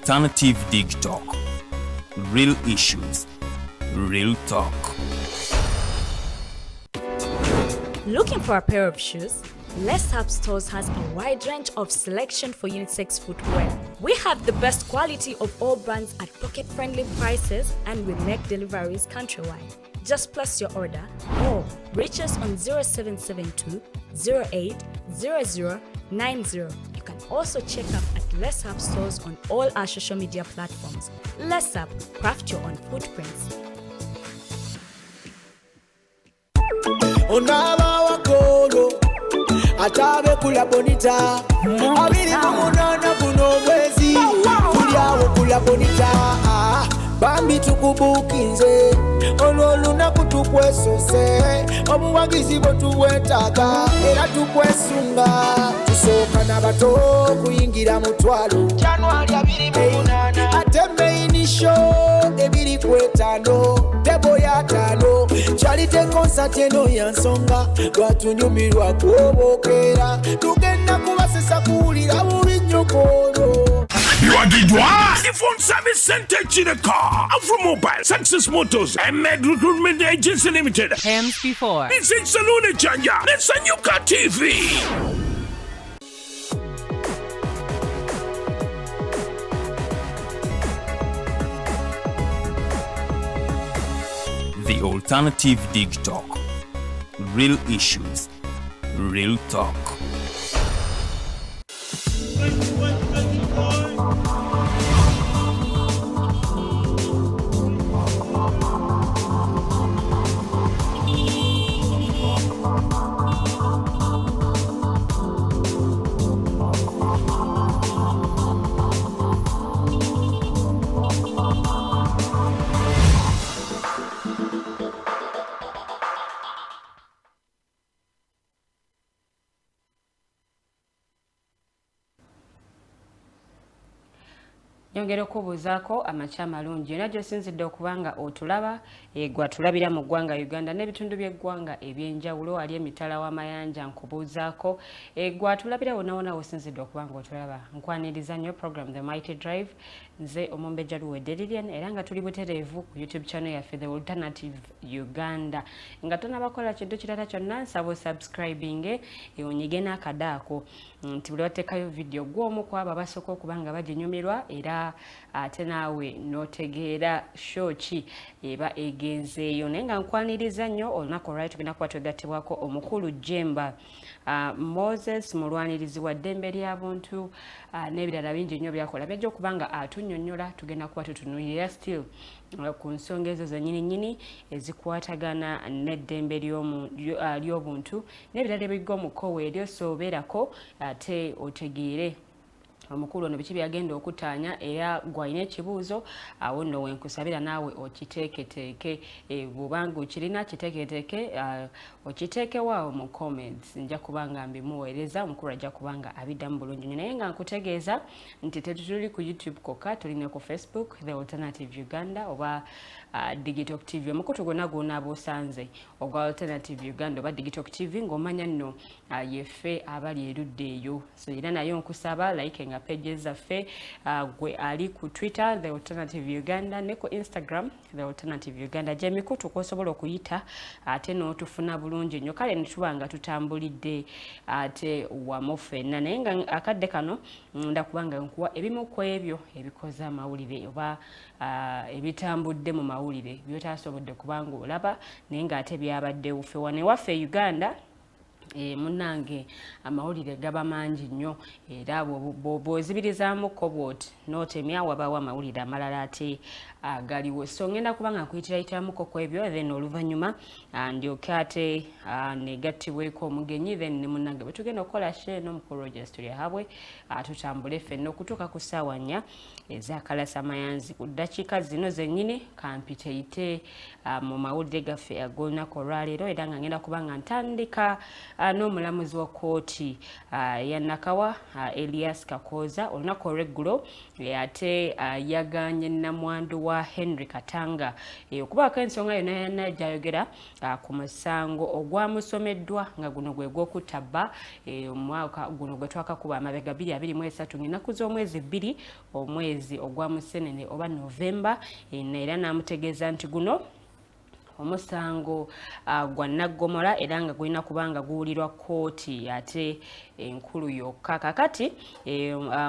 Alternative Dig Talk. Real issues, real talk. Looking for a pair of shoes? Let's Up Stores has a wide range of selection for unisex footwear. We have the best quality of all brands at pocket-friendly prices and we make deliveries countrywide. Just place your order or reach us on 0772 08 0090. You can also check up at Let's Up Stores on all our social media platforms. Let's Up, craft your own footprints. Atabe kula bonita abiri kumunana kuno mwezi kuliawo kula bonita bambi tukubukinze ololuna kutukwesose obuwagizi botuwetaka era tukwesunga tusoka nabato kuyingira mutwalo January 28 ate main show ebiri kwetano tebo ya tano charite concert eno yansonga lwatunyumirwa kubokera tugenda kubasesa kuwulira bubi nnyokolo The phone service center Chinaka, Afro Mobile, Success Motors, and Med Recruitment Agency Limited. Hams before. This is Salone Chanja. Let's Sanyuka TV. The Alternative Dig Talk. Real issues, real talk. Nyongera okubuuzaako amakya amalungi era gyosinzidde okubanga otulaba gwe tulabira mu ggwanga Uganda n'ebitundu by'eggwanga ebyenjawulo ali emitala w'amayanja nkubuuzaako gwe tulabira wonna osinzidde okubanga otulaba nkwaniriza nnyo program The Mighty Drive nze Omumbejja Luwedde Lilian era nga tuli butereevu ku YouTube channel yaffe The Alternative Uganda nga tonabakola kintu kirala kyonna nsaba osubscribing onyige n'akadaako nti buli wateekayo video gw'omu ku abo abasooka okubanga baginyumirwa era ate naawe n'otegeera show ki eba egenzeeyo naye nga nkwaniriza nnyo olunaku olwali tugenda kuba twegattibwako omukulu Jjemba Moses mulwanirizi wa ddembe ly'abuntu n'ebirala bingi nnyo byakola byajja okubanga atunnyonnyola tugenda kuba tutunuulira still ku nsonga ezo zennyini ezikwatagana n'eddembe ly'obuntu n'ebirala ebigwa mu kkowe eryosoberako ate otegeere omukulu ono biki byagenda okutaanya era gwalina ekibuuzo awo nno wenkusabira naawe okiteeketeeke bw'obanga okirina kiteeketeeke okiteekewaawo mu comments nja kubanga mbimuweereza omukulu ajja kubanga abiddamu bulungi nnyo naye nga nkutegeeza nti tetuli ku YouTube kokka tulina ku Facebook The Alternative Uganda oba Digital TV omukutu gwonna gw'onaaba osanze ogwa Alternative Uganda oba Digital TV ng'omanya nno yeffe abali erudda eyo so era nayo nkusaba like nga pages zaffe gwe ali ku Twitter The Alternative Uganda ne ku Instagram The Alternative Uganda gye mikutu kw'osobola okuyita ate n'otufuna bulungi nnyo kale ne tuba nga tutambulidde ate wamu ffenna naye nga akadde kano ndakubanga nkuwa ebimu ku ebyo ebikoze amawulire oba ebitambudde mu mawulire by'otaasobodde kubanga olaba naye ng'ate byabadde ffe wane waffe Uganda munange amawulire gaba mangi nnyo era bw'ozibirizaamuko bw'oti n'otemya wabaawo amawulire amalala ate galiwo so ngenda kubanga nkuyitiramuko ku ebyo then oluvannyuma ndyoke ate negattibweko omugenyi then ne munnange bwe tugenda okukola share n'omukulu Rogers tuli ahabwe tutambule ffenna okutuuka ku ssaawa 4 ez'akalasa mayanzi ku ddakiika zino zennyini kampiteite mu mawulire gaffe ag'olunaku olwaleero era nga ngenda kubanga ntandika n'omulamuzi wa kkooti ya Nakawa Elias Kakoza olunaku olw'eggulo ate yaganye namwandu wa Henry Katanga okubaako ensonga yonna gyayogera ku musango ogwamusomeddwa nga guno gwe gw'okutta bba omwaka guno gwe twakakuba amabega 2023 ng'ennaku z'omwezi 2 omwezi ogwa Musenene oba Novemba era n'amutegeeza nti guno omusango gwa Naggomola era nga gulina kubanga guwulirwa kkooti ate enkulu yokka. Kakati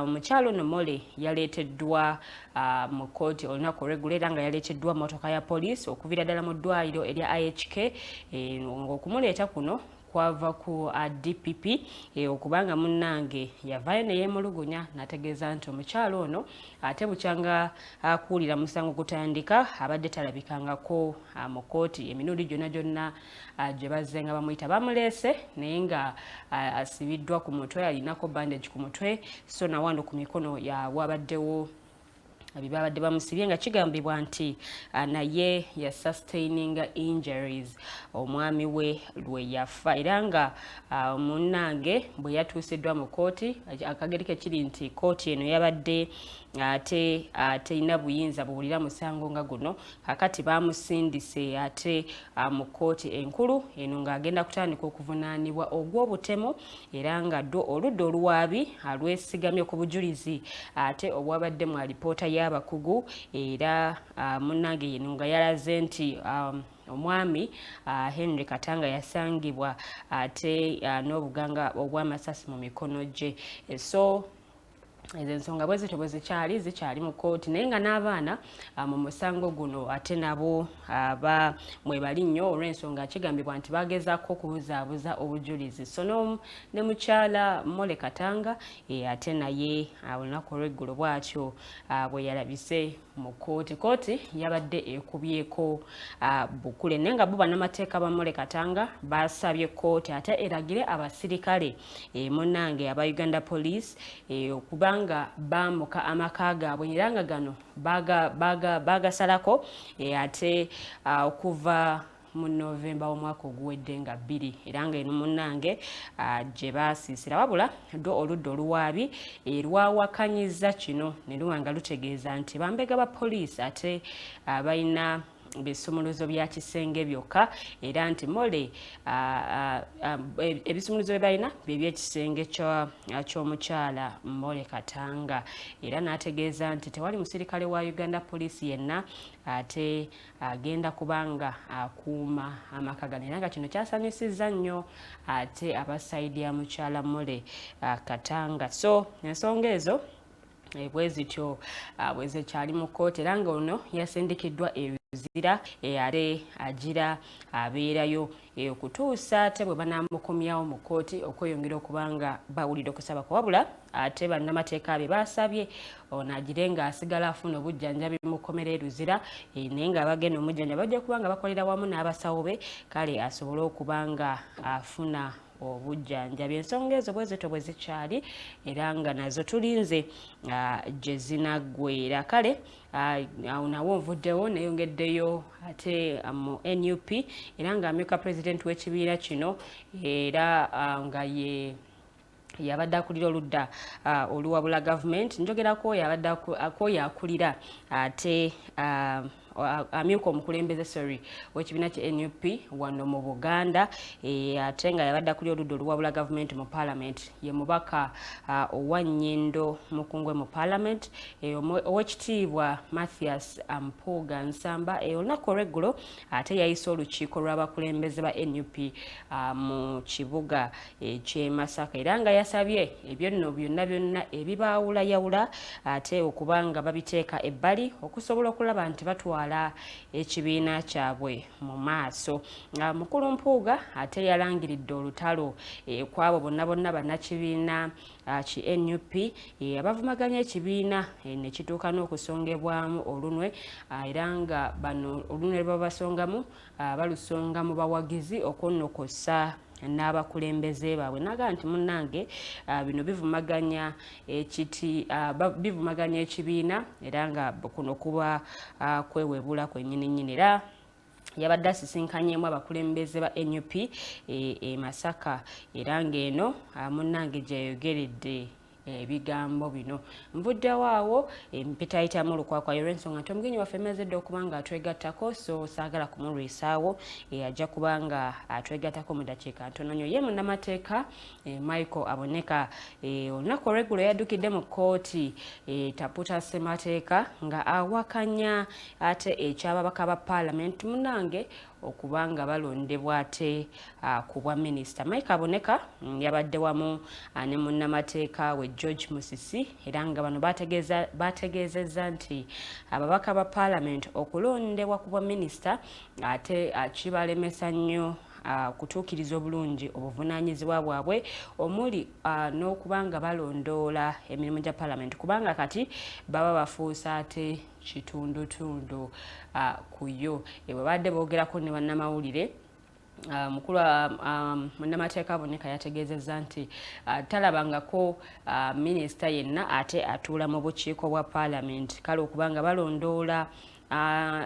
omukyalo Nomole yaleeteddwa mu kkooti olunaku olw'eggulo era nga yaleeteddwa mmotoka ya poliisi okuviira ddala mu ddwaliro erya IHK ng'okumuleeta kuno kwava ku DPP okubanga munnange yavaayo ne yeemulugunya n'ategeeza nti omukyalo ono ate bukyanga kuwulira musango gutandika abadde talabikangako mu kkooti emirundi gyonna gye bazze nga bamuyita bamuleese naye nga asibiddwa ku mutwe alinako bandage ku mutwe so nawando ku mikono wabaddewo abibabadde bamusibye nga kigambibwa nti naye ya sustaining injuries omwami we lwe yafa era nga munnange bwe yatuusiddwa mu kkooti akagerike kiri nti kkooti eno yabadde ate ina buyinza buwulira musango nga guno kakati bamusindise ate mu kkooti enkulu eno ng'agenda kutandika okuvunaanibwa ogw'obutemu era nga oludda oluwaabi alwesigamye ku bujulizi ate obwabadde mu alipoota y'abakugu era munnange yeno nga yalaze nti omwami Henry Katanga yasangibwa ate n'obuganga obw'amasasi mu mikono gye so ezo ensonga bwe zikyali mu kkooti naye nga n'abaana mu musango guno ate nabo mwebali nnyo olw'ensonga kigambibwa nti bagezaako okubuzaabuza obujulizi so ne mukyala Mole Katanga ate naye olunaku olw'eggulo bw'atyo bwe yalabise mu kkooti yabadde ekubyeko bukule naye nga bo bannamateeka ba Mole Katanga basabye kkooti ate eragire abasirikale munnange aba Uganda Police okubanga bamuka amaka gaabwe era nga gano bagasalako ate okuva mu Novemba omwaka oguwedde nga 2 era nga eno munnange gye basiisira wabula oludda oluwaabi lwawakanyiza kino ne luwanga lutegeeza nti bambega ba poliisi ate balina ebisumuluzo bya kisenge byokka era nti Mole ebisumuluzo bye balina by'ekisenge ky'omukyala Mole Katanga era n'ategeeza nti tewali musirikale wa Uganda Police yenna ate agenda kubanga akuuma amaka gano era nga kino kyasanyusizza nnyo ate abasayidi ya mukyala Mole Katanga so ensonga ezo bwe zityo bwe zikyali mu kkooti era nga ono yasindikiddwa zira ate agira abeerayo okutuusa ate bwe banaamukomyawo mu kkooti okweyongera okubanga bawulira okusaba kwabula ate bannamateeka be basabye ono agire ng'asigala afuna obujjanjabi mu kkomera eruzira naye nga abagenda omujjanjabi bajja kubanga bakolera wamu n'abasawo be kale asobole okubanga afuna obujjanjabi ensonga ezo bwe zito bwe zikyali era nga nazo tulinze gye zinaggweera kale awo nawo nvuddewo neyongeddeyo ate mu NUP era nga amyuka pulezidenti w'ekibiina kino era nga yabadde akulira oludda oluwabula gavumenti njogerako yabadde akulira ate amyuka omukulembeze w'ekibiina kya NUP wano mu Buganda ate nga yabadde akulira oludda oluwabula gavumenti mu Parliament ye mubaka owa Nnyindo Mukungwe mu Parliament ow'ekitiibwa Mathias Mpuuga Nsamba olunaku olw'eggulo ate yayise olukiiko lw'abakulembeze ba NUP mu kibuga ky'e Masaka era nga yasabye ebyo nno byonna ebibaawulayawula ate okubanga babiteeka ebbali okusobola okulaba nti batwala ekibiina kyabwe mu maaso. Mukulu Mpuuga ate yalangiridde olutalo kwabo bonna bannakibiina ki NUP abavumaganya ekibiina ne kituuka n'okusongebwamu olunwe era nga bano olunwe lwe babasongamu balusonga mu bawagizi okunnokosa n'abakulembeze baabwe naga nti munnange bino bivumaganya ekibiina era nga kuno kuba kwewebula kwennyini era yabadde asisinkanyemu abakulembeze ba NUP Masaka era ng'eno munnange gyeyogeredde ebigambo bino. Nvuddewo awo mpitayitamu Lukwakwa olw'ensonga nti omugenyi waffe emezedde okuba nga atwegattako, so saagala kumulwisaawo ajja kuba nga atwegattako mu dakiika ntono nnyo. Ye munnamateeka Michael aboneka olunaku olw'eggulo yaddukidde mu kkooti Taputa Ssemateeka nga awakanya ate ekyababaka ba Parliament munnange okubanga balondebwa ate ku bwa minisita. Mike aboneka yabadde wamu ne munnamateeka we George Musisi era nga bano bategeezezza nti ababaka ba Parliament okulondebwa ku bwa minisita ate kibalemesa nnyo kutuukiriza obulungi obuvunaanyizibwa bwabwe omuli n'okubanga balondoola emirimu gya Parliament kubanga kati baba bafuusa ate kitundutundu kuyo. Babadde boogerako ne bannamawulire mukulu munnamateeka aboneka yategeezezza nti talabangako minisita yenna ate atuula mu bukiiko bwa Parliament kale okubanga balondoola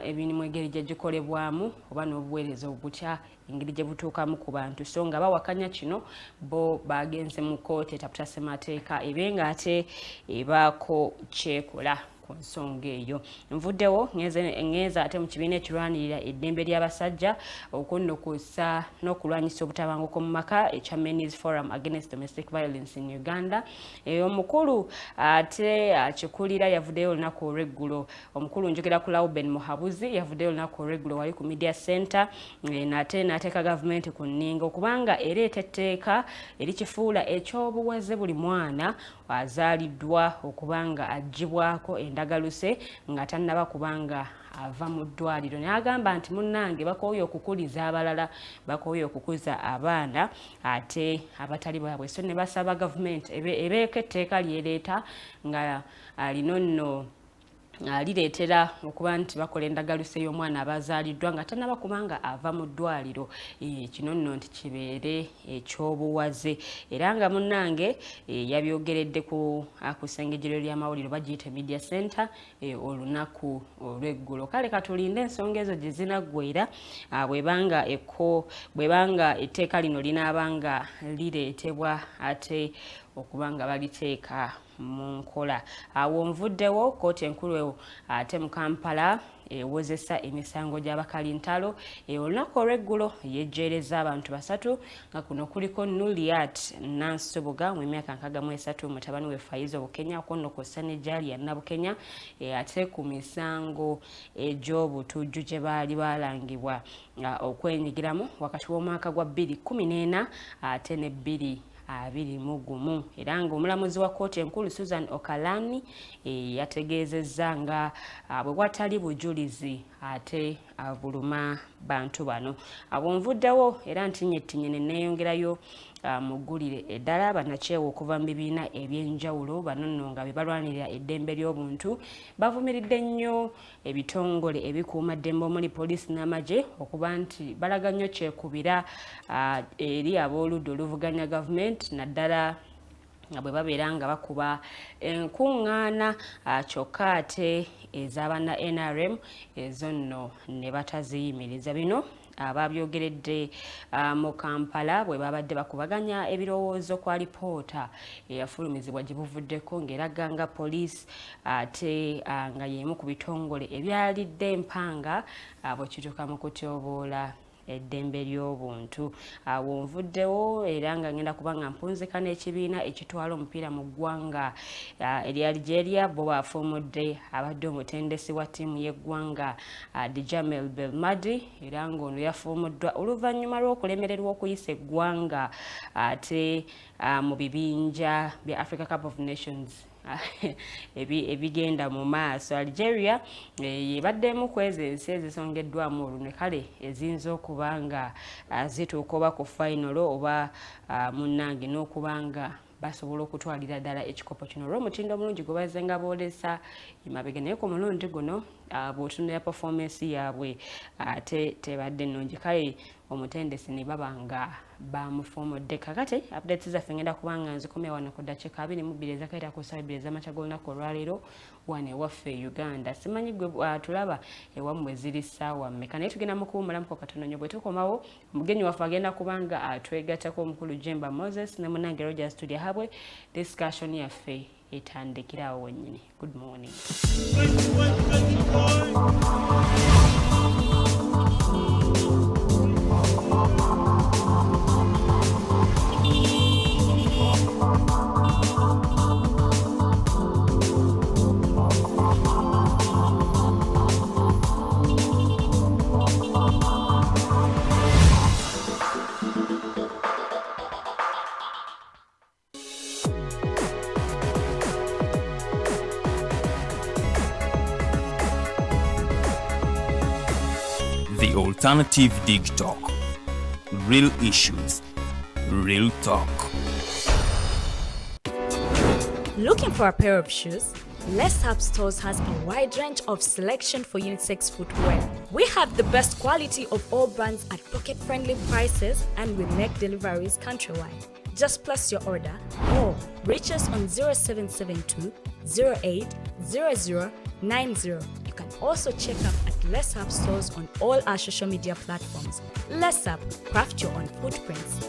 emirimu engeri gye gikolebwamu oba n'obuweereza obutya engeri gye butuukamu ku bantu so nga bawakanya kino bo bagenze mu kkooti Taputa Ssemateeka ebe nga ate ebaako kyekola ku nsonga eyo. Nvuddewo ngeza ate mu kibiina ekirwanirira eddembe ly'abasajja okunnokusa n'okulwanyisa obutabanguko mu maka ekya Men's Forum Against Domestic Violence in Uganda. Omukulu ate akikulira yavuddeyo olunaku olw'eggulo. Omukulu njogera ku Lauben Muhabuzi yavuddeyo olunaku olw'eggulo wali ku Media Center nate n'ateeka gavumenti ku nninga okubanga ereeta etteeka erikifuula ekyobuwaze buli mwana azaaliddwa okubanga aggyibwako endagaluse nga tannaba kubanga ava mu ddwaliro. N'agamba nti munnange bakooye okukuliza abalala, bakooye okukuza abaana ate abatali baabwe. So ne basaba gavumenti ebeeko etteeka lyereeta nga lino nno lireetera okuba nti bakola endagaluse y'omwana abazaaliddwa nga tannaba kubanga ava mu ddwaliro. Kino nno nti kibeere ekyobuwaze era nga munnange yabyogeredde ku ssengejjero ly'amawulire bagiyita Media Center olunaku olw'eggulo. Kale katulinde ensonga ezo gye zinaggweera bwebanga etteeka lino linaabanga lireetebwa ate okubanga baliteeka mu nkola. Awo nvuddewo kkooti enkulu ate mu Kampala ewozesa emisango gy'abakalintalo olunaku olw'eggulo yejjeereza abantu 3 nga kuno kuliko Nuliat Nansubuga mu myaka 63 mutabani we Faizo Bukenya okunnokosa ne Jalia Nabukenya ate ku misango egy'obutujju gye baali balangibwa okwenyigiramu wakati w'omwaka gwa 2014 ate ne 2021 era nga omulamuzi wa kkooti enkulu Susan Okalani yategeezezza nga bwe watali bujulizi ate buluma bantu bano. Abo nvuddewo era ntinye ne neeyongerayo muggulire eddala bannakyewa okuva mu bibiina eby'enjawulo bano nno nga be balwanirira eddembe ly'obuntu bavumiridde nnyo ebitongole ebikuuma ddembe omuli poliisi n'amagye okuba nti balaga nnyo kyekubira eri ab'oludda oluvuganya gavumenti naddala nga bwe babeera nga bakuba enkuŋŋaana kyokka ate ez'abanna NRM ezo nno ne bataziyimiriza. Bino ababyogeredde mu Kampala bwe babadde bakubaganya ebirowoozo kwa lipoota eyafulumizibwa gye buvuddeko ng'eraga nga poliisi ate nga y'emu ku bitongole ebyalidde empanga bwe kituuka mu kutyoboola eddembe ly'obuntu. Awo nvuddewo era nga ngenda kuba nga mpunzika n'ekibiina ekitwala omupiira mu ggwanga erya Algeria bo bafuumudde abadde omutendesi wa ttiimu y'eggwanga Djamel Belmadi era ng'ono yafuumuddwa oluvannyuma lw'okulemererwa okuyisa eggwanga ate mu bibinja bya Africa Cup of Nations ebigenda mu maaso. Algeria yebaddemu kwezi ensi ezisongeddwamu olunwe kale eziyinza okuba nga zituuka oba ku final oba munnange n'okubanga basobola okutwalira ddala ekikopo kino olw'omutindo omulungi gwe bazze nga boolesa emabega naye ku mulundi guno bw'otunuulira performance yaabwe ate tebadde nnungi. Kale omutendesi ne babanga bamufomodde. Kakati updates zaffe ngenda kubanga nzikomya wano ku ddakiika 22 ezakaita ku ssaawa 2 ez'amakya g'olunaku olwaleero wano ewaffe Uganda. Simanyi gwe tulaba ewammwe ziri ssaawa mmeka naye tugenda mu kuwummulamuko katono nnyo. Bwe tukomawo omugenyi waffe agenda kubanga atwegattako omukulu Jjemba Musa ne munnange Roger Studio habwe discussion yaffe etandikirawo wennyini. Good morning. The Alternative Dig Talk. Real issues, real talk. Looking for a pair of shoes? Let's Up Stores has a wide range of selection for unisex footwear. We have the best quality of all brands at pocket-friendly prices and we make deliveries countrywide. Just place your order or reach us on 0772 08 0090. You can also check up at Let's Up Stores on all our social media platforms. Let's Up, craft your own footprints.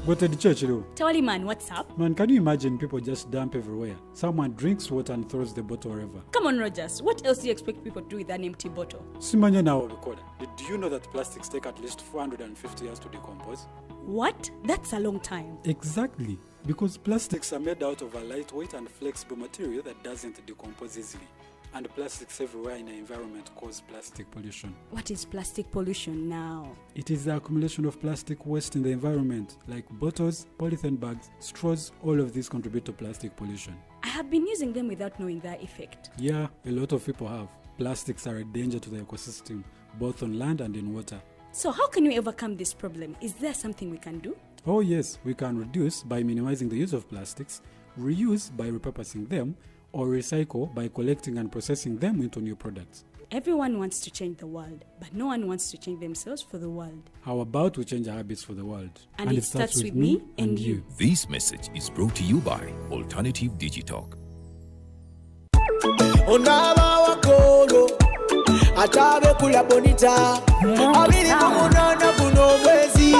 Go to the church, though. Tawali man, what's up? Man, can you imagine people just dump everywhere? Someone drinks water and throws the bottle wherever. Come on, Rogers. What else do you expect people to do with an empty bottle? Simanya now, recorder. Did you know that plastics take at least 450 years to decompose? What? That's a long time. Exactly. Because plastics are made out of a lightweight and flexible material that doesn't decompose easily. And plastics everywhere in the environment cause plastic pollution. What is plastic pollution now? It is the accumulation of plastic waste in the environment, like bottles, polythene bags, straws. All of these contribute to plastic pollution. I have been using them without knowing their effect. Yeah, a lot of people have. Plastics are a danger to the ecosystem, both on land and in water. So how can we overcome this problem? Is there something we can do? Oh yes, we can reduce by minimizing the use of plastics, reuse by repurposing them, or recycle by collecting and processing them into new products. Everyone wants to change the world, but no one wants to change themselves for the world. How about we change our habits for the world? And it starts with me and you. This message is brought to you by Alternative Digitalk. Onaba wakolo atabe kula bonita abiri kumunana kuno mwezi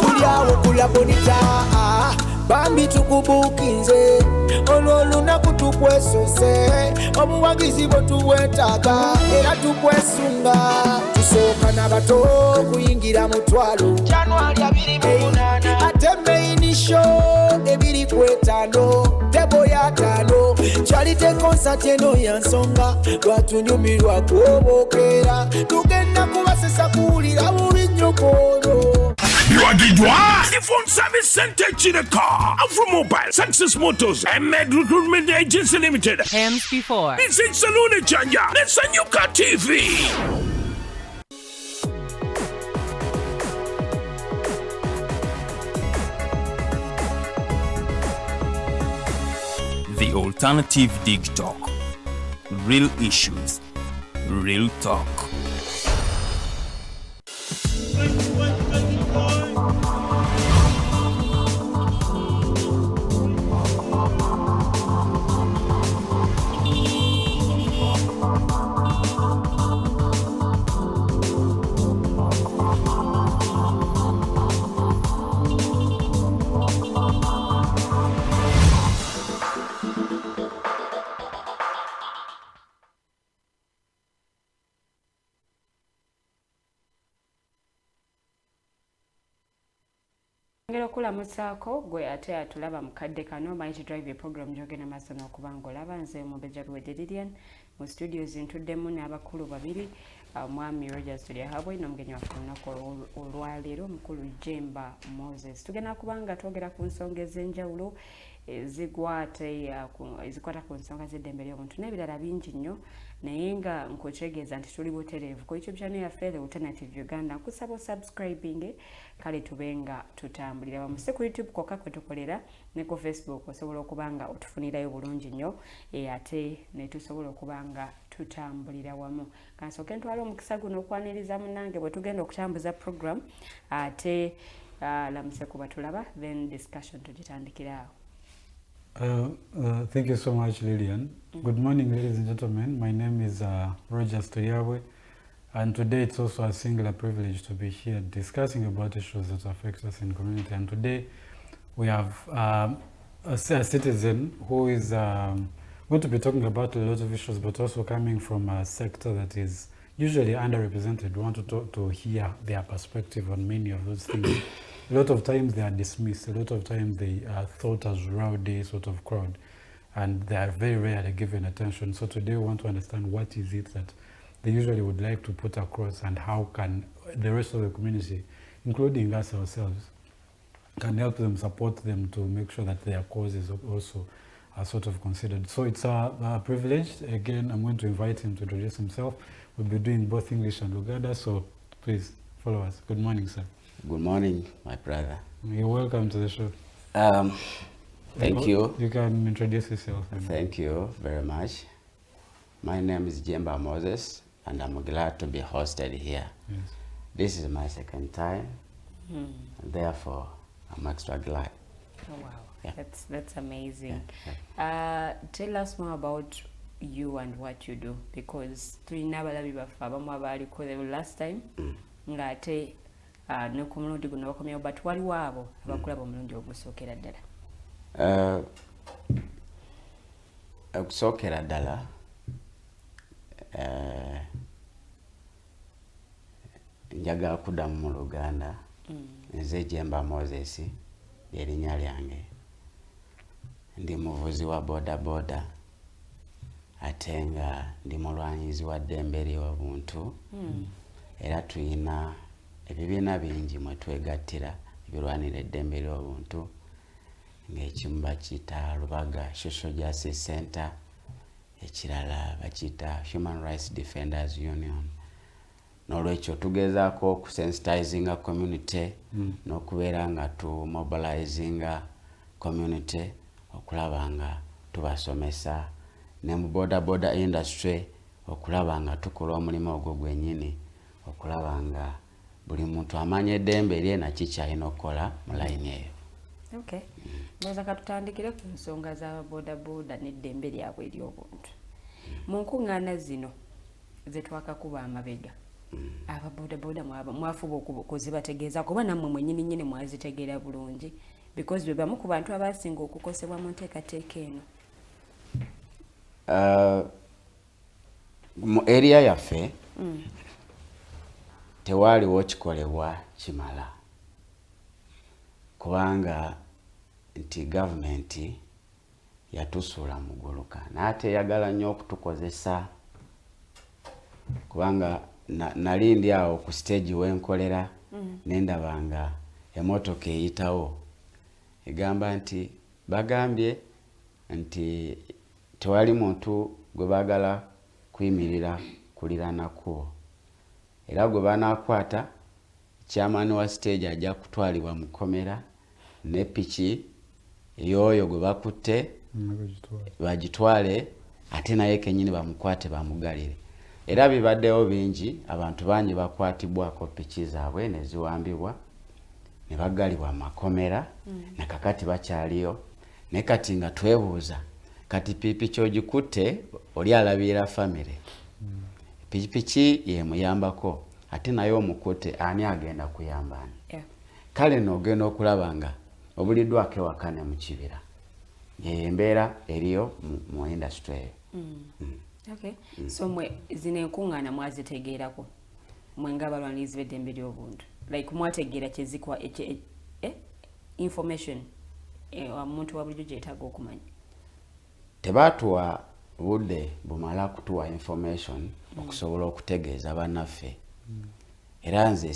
tuliawo kula bonita bambi tukubukinze olwolunaku tukwesose obuwagizi bwe tuwetaaga era tukwesunga tusooka n'abato kuyingira mu twalo January 28 ate main show ebiri kwetano tebo ya tano charite concert eno yansonga lwatunyumirwa kwobokera tugenda kubasesa kuwulira bubi nnyo kwono. The phone service center Chineka, Afro Mobile, Success Motors, and Med Recruitment Agency Limited. Hams before. This is Salone Chanja. Let's a new car TV. The Alternative Dig Talk. Real issues, real talk. Ngero kulamusaako gwe ate atulaba mukadde kano Mighty Drive program jogena masano okubanga olaba nze Mubeja Lwedelian mu studios ntuddemu n'abakulu babiri mwami Roger Studio habwe n'omugenyi waffe olunaku olwaleero omukulu Jjemba Musa. Tugenda kubanga twogera ku nsonga ez'enjawulo ezikwata ku nsonga z'eddembe ly'obuntu n'ebirala bingi nnyo naye nga nkukyegeeza nti tuli butereevu ku YouTube channel yaffe The Alternative Uganda nkusaba osubscribing kale tube nga tutambulira wamu si ku YouTube kwokka kwe tukolera ne ku Facebook osobola okuba nga otufunirayo bulungi nnyo ate ne tusobola okuba nga tutambulira wamu kansooke ntwala omukisa guno okwaniriza munnange bwe tugenda okutambuza program ate lamuse kuba tulaba then discussion tugitandikira awo. Thank you so much, Lillian. Good morning, ladies and gentlemen. My name is Roger Stoyawe, and today it's also a singular privilege to be here discussing about issues that affect us in the community. And today we have a citizen who is going to be talking about a lot of issues, but also coming from a sector that is usually underrepresented. We want to hear their perspective on many of those things. A lot of times they are dismissed. A lot of times they are thought as rowdy sort of crowd, and they are very rarely given attention. So today we want to understand what is it that they usually would like to put across, and how can the rest of the community, including us ourselves, can help them, support them to make sure that their causes also are sort of considered. So it's a privilege. Again, I'm going to invite him to introduce himself. We'll be doing both English and Luganda, so please follow us. Good morning, sir. Good morning, my brother. You're welcome to the show. Thank you. You can introduce yourself. Thank you very much. My name is Jjemba Musa, and I'm glad to be hosted here. Yes. This is my second time, and therefore I'm extra glad. Oh, wow. Yeah. That's amazing. Yeah. Tell us more about you and what you do, because tulina abalabi baffe abamu abaaliko the last time ng'ate ne ku mulundi guno bakomyewo, but waliwo abo abakulaba omulundi ogusookera ddala. Okusookera ddala njagala kuddamu mu Luganda. Nze Jjemba Musa ly'erinnya lyange. Ndi muvuzi wa boda ate nga ndi mulwanirizi wa ddembe ly'obuntu. Era tulina ebibiina bingi mwe twegattira ebirwanira eddembe ly'obuntu, ng'ekimu bakiyita Lubaga Social Justice Center, ekirala bakiyita Human Rights Defenders Union. N'olwekyo tugezaako okusensitizinga community n'okubeera nga tumobilizinga community okulaba nga tubasomesa, ne mu boda industry okulaba nga tukola omulimu ogwo gwennyini, okulaba nga buli muntu amanya eddembe lye naki kyalina okukola mu layini eyo. Okay. Mbaza katutandikire ku nsonga z'ababodaboda n'eddembe lyabwe ery'obuntu. Mu nkuŋŋaana zino ze twakakuba amabega, ababodaboda mwafuba okuzibategeeza kuba nammwe mwennyini mwazitegeera bulungi, because be bamu ku bantu abasinga okukosebwa mu nteekateeka eno. Mu area yaffe tewaaliwo kikolebwa kimala, kubanga nti gavumenti yatusuula muguluka n'ate eyagala nnyo okutukozesa, kubanga nali ndi awo ku stage wenkolera nendaba nga emotoka eyitawo egamba nti bagambye nti tewali muntu gwe baagala kuyimirira kuliraana kkubo, era gwe banaakwata chairman wa stage ajja kutwalibwa mu kkomera, ne piki ey'oyo gwe bakutte bagitwale ate naye kennyini bamukwate bamugalire. Era bibaddewo bingi, abantu bangi bakwatibwako piki zaabwe ne ziwambibwa ne bagalibwa makomera, na kakati bakyaliyo. Ne kati nga twebuuza, kati pikipiki ogikutte oli alabira famire, pikipiki yemuyambako, ate naye omukutte ani agenda kuyambani? Kale n'ogenda okulaba nga obuliddwako ewaka ne mu kibira. Embeera eriyo mu industry eyo. Okay. So mwe zino enkuŋŋaana mwazitegeerako mwe ng'abalwanirizi b'eddembe ly'obuntu, like mwategeera kyezikwa information omuntu wa bulijjo gyetaaga okumanya? Tebaatuwa budde bumala kutuwa information okusobola okutegeeza bannaffe. Era nze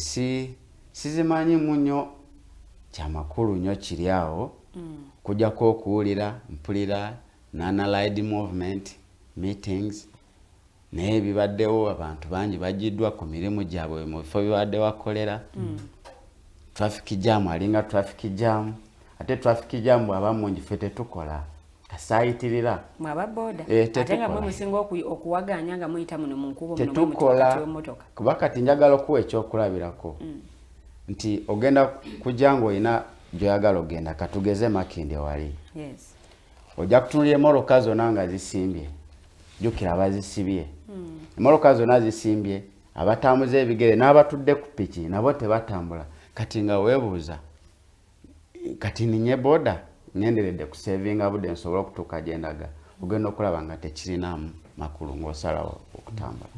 sizimanyi nnyo, kyamakulu nnyo kiri awo kujjako okuwulira mpulira non-aligned movement meetings naye bibaddewo abantu bangi bajiddwa ku mirimu gyabwe mu bifo bibadde wakolera traffic jam alinga traffic jam ate traffic jam bw'aba mungi ffe tetukola kasaayitirira mwaba boda ate nga mwe musinga okuwaganya nga muyita muno mu nkubo muno mmotoka kuba kati njagala okuwa ekyokulabirako nti ogenda kujja ng'olina gy'oyagala ogenda katugeze Makindye wali ojja kutunulira emmoloka zonna nga zisimbye jjukira abazisibye emmoloka zonna zisimbye abatambuza ebigere n'abatudde ku piki nabo tebatambula kati nga weebuuza kati ninye boda ngenderedde kusevinga budde nsobola okutuuka gye ndaga ogenda okulaba nga tekirinaamu makulu ng'osalawo okutambula.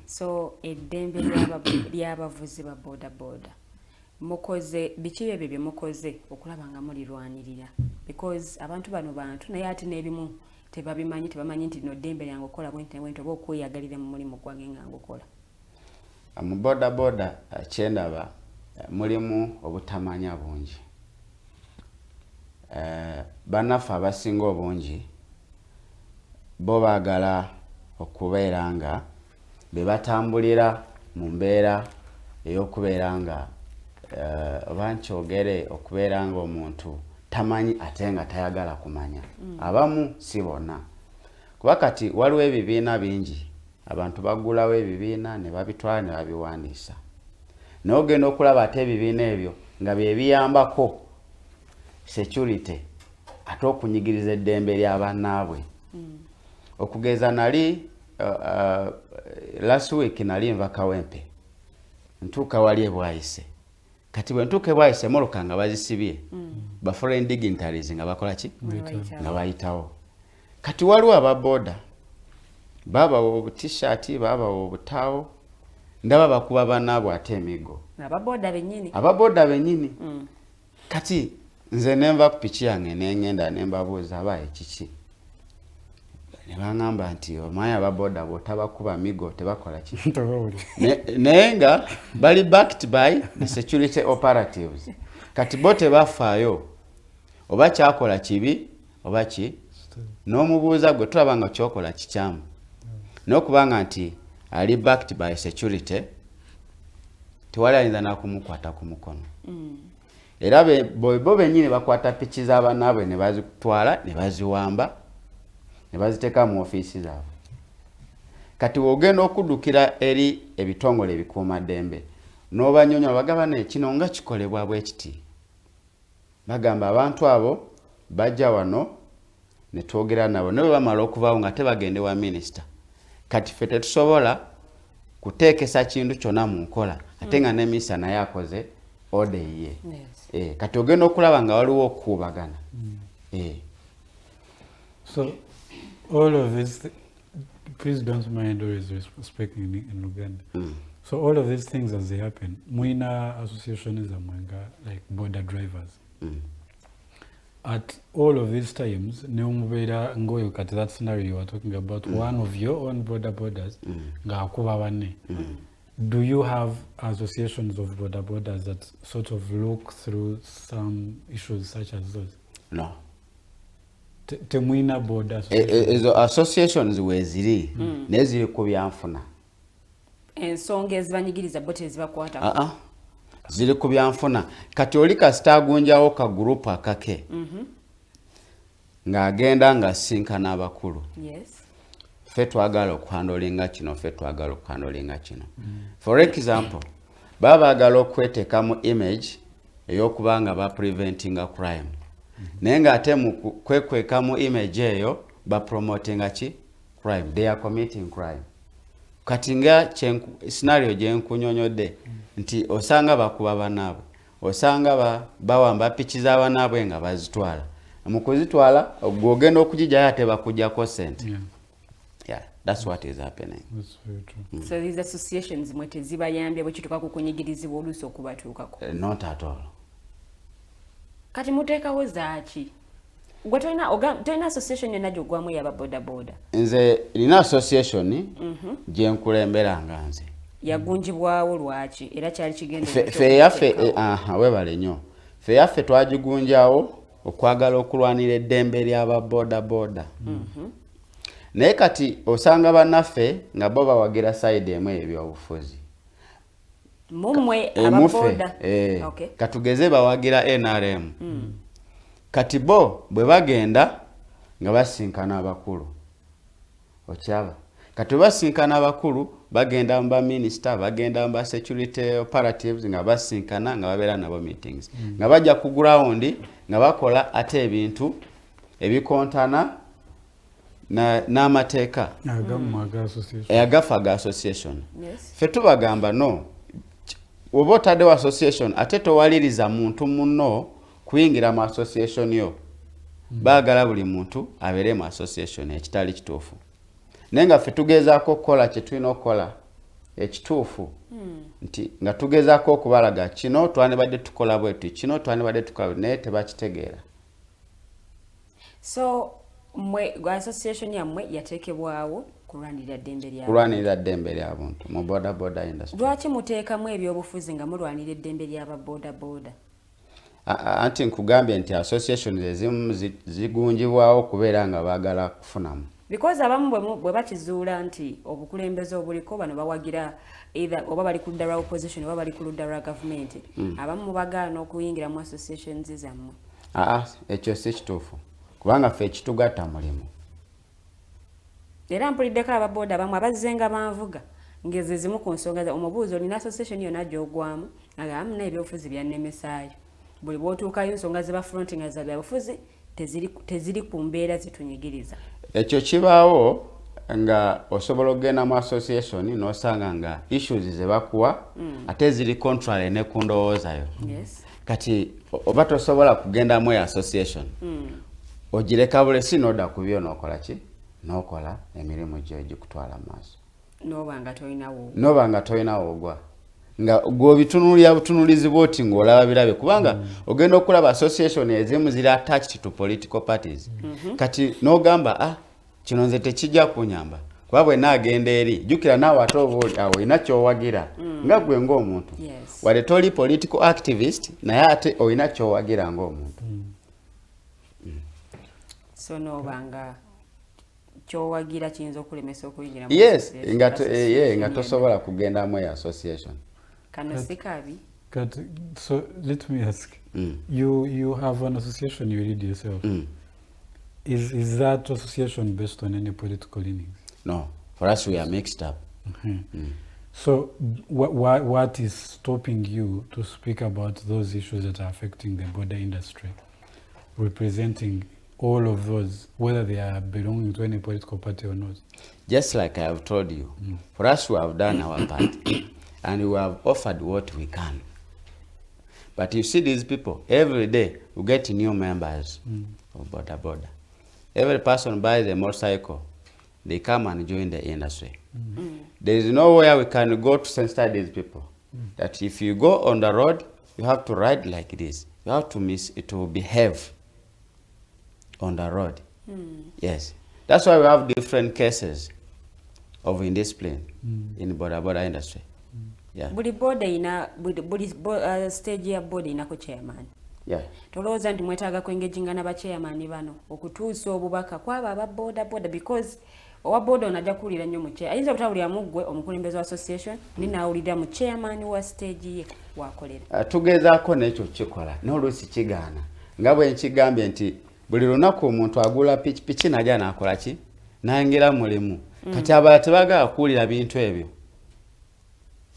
So eddembe ly'abavuzi ba boda boda mukoze biki ebyo bye mukoze okulaba nga mulirwanirira because abantu bano bantu naye ate n'ebimu tebabimanyi tebamanyi nti no ddembe lyange okola bwenti oba okweyagalira mu mulimu gwange nga ngokola. Mu boda boda kyendaba mulimu obutamanya bungi. Bannaffe abasinga obungi bo baagala okubeera nga be batambulira mu mbeera ey'okubeera nga oba nkyogere okubeera nga omuntu tamanyi ate nga tayagala kumanya. Abamu si bonna. Kuba kati waliwo ebibiina bingi abantu bagulawo ebibiina ne babitwala ne babiwandiisa. Naye ogenda okulaba ate ebibiina ebyo nga bye biyambako security ate okunyigiriza eddembe ly'abannaabwe. Okugeza nali last week nali nva Kawempe ntuuka wali ebwayise kati bwe ntuuka ebwayise emmoloka nga bazisibye ba foreign dignitaries nga bakola ki nga bayitawo kati waliwo ababoda babawa obutishaati babawa obutaawo ndaba bakuba bannaabwe ate emigo ababoda bennyini kati nze nenva ku piki yange nengenda nembabuuza abaye kiki ne baŋŋamba nti omanyi ababoda bw'otabakuba migo tebakola ki naye nga bali backed by the security operatives kati bo tebafaayo oba kyakola kibi oba ki n'omubuuza gwe tulaba nga kyokola kikyamu n'okubanga nti ali backed by security tewali ayinza nakumukwata ku mukono era bo bennyini bakwata piki z'abannaabwe ne bazitwala ne baziwamba ne baziteeka mu ofiisi zaabwe. Kati wogenda okuddukira eri ebitongole ebikuumaddembe n'obanyonyola bagamba ne kino nga kikolebwa bwe kiti bagamba abantu abo bajja wano ne twogera nabo ne bwe bamala okuvaawo nga tebagende wa minisita kati ffe tetusobola kuteekesa kintu kyonna mu nkola ate nga ne minisita naye akoze ode ye kati ogenda okulaba nga waliwo okukuubagana. So all of this, please don't mind always speaking in Uganda. So all of these things as they happen, Muina Association is like border drivers. At all of these times, Neumubeda Ngoyo at that scenario you are talking about, one of your own borders, do you have associations of borders that sort of look through some issues such as those? No. Temuina border associations weziri neziri ku byanfuna ensonga ezibanyigiriza bo tezibakwata ziri ku byanfuna kati oli kasitaagunjawo ka group akake ng'agenda ng'asinkana abakulu ffe twagala okuhandolinga kino ffe twagala okuhandolinga kino for example baba baagala okweteekamu image ey'okuba nga bapreventinga crime naye ng'ate mu kwekwekamu image eyo bapromotinga ki crime they are committing crime kati nga scenario gye nkunyonyodde nti osanga bakuba bannaabwe osanga bawamba piki z'abanaabwe nga bazitwala mu kuzitwala ogenda okugijjayo ate bakuggyako sente. That's what is happening. That's very true. So these associations mwe tezibayambye bwe kituuka ku kunyigirizibwa oluusi okubatuukako? Not at all. Kati muteekawo zaaki? Gwe tolina association yonna gy'oggwamu y'ababodaboda? Nze nina association gye nkulembera nga nze. Yagunjibwawo lwaki? Era kyali kigenda ffe yaffe webale nnyo. Ffe yaffe twagigunjawo okwagala okulwanira eddembe ly'aba boda. Naye kati osanga bannaffe nga bo bawagira side emu ebyobufuzi. Mumwe ababoda. Katugeze bawagira NRM. Kati bo bwe bagenda nga basinkana abakulu. Okyaba. Kati basinkana abakulu bagenda mba minister, bagenda mba security operatives nga basinkana nga babeera nabo meetings. Nga bajja ku ground nga bakola ate ebintu ebikontana n'amateeka agafa association. Ffe tubagamba no. Oba otaddewo association ate towaliriza muntu muno kuyingira mu association yo. Baagala buli muntu abeere mu association ekitali kituufu. Naye nga ffe tugezaako okukola kye tulina okukola ekituufu. Nti nga tugezaako okubalaga kino twandibadde tukola bwetu, kino twandibadde tukola naye tebakitegeera. So mwe association yammwe yateekebwawo kulwanirira ddembe ly'abuntu mu boda industry. Lwaki muteekamu ebyobufuzi nga mulwanira eddembe ly'aba boda? Anti nkugambye nti association ezimu zigunjibwawo kubeera nga baagala kufunamu. Because abamu bwe bakizuula nti obukulembeze obuliko bano bawagira either oba bali ku ludda lwa opposition oba bali ku ludda lwa government. Abamu bagaana okuyingira mu associations zammwe. Ekyo si kituufu kubanga ffe ekitugatta mulimu. Era mpuliddeko ababoda bamwe abazzenga banvuga ngeze zimu ku nsonga omubuuzo olina association yonna gy'ogwamu agamba muna ebyobufuzi byannemesaayo. Buli bw'otuukayo ensonga ze bafrontinga za byabufuzi teziri ku mbeera zitunyigiriza. Ekyo kibaawo nga osobola okugenda mu association n'osanga nga issues ze bakuwa ate ziri contrary ne ku ndowoozayo. Kati oba tosobola kugenda mu association ogireka bulesi n'odda ku byo n'okola ki? N'okola emirimu gyo egikutwala maaso. Noba nga tolinawo ogwa. Nga gw'obitunulira butunulizi bw'oti ng'olaba birabe kubanga ogenda okulaba association ezimu ziri attached to political parties. Kati n'ogamba kino nze tekijja kunyamba kuba bwe naagenda eri jjukira naawe ate oba oli awo olina ky'owagira nga gwe ng'omuntu. Wadde toli political activist naye ate olina ky'owagira ng'omuntu. So n'obanga kyowagira kiyinza okulemesa okuyingira mu association. Nga tosobola kugenda mu association. Kano si kabi. So let me ask, you have an association you lead yourself. Is that association based on any political leanings? No, for us we are mixed up. So what is stopping you to speak about those issues that are affecting the border industry, representing all of those, whether they are belonging to any political party or not? Just like I have told you, for us we have done our part and we have offered what we can. But you see these people, every day we get new members of Boda. Every person buys a motorcycle, they come and join the industry. There is nowhere we can go to sensitize these people. That if you go on the road, you have to ride like this. You have to behave on the road. Yes. That's why we have different cases of indiscipline in the border industry. Yeah. Buli boda ina buli stage ya boda inako chairman. Yeah. Tolowooza nti mwetaaga kwengeginga n'aba chairman bano okutuusa obubaka kwaba aba boda because owa boda onajja kuwulira nnyo mu chair. Ayinza obutawulira muggwe omukulembeze wa association ninaawulira mu chairman wa stage ye wakolera. Tugezaako n'ekyo kikola n'oluusi kigaana. Nga bwe nkigambye nti buli lunaku omuntu agula pikipiki najja n'akola ki? N'ayingira mulimu. Kati abalala tebagala kuwulira bintu ebyo.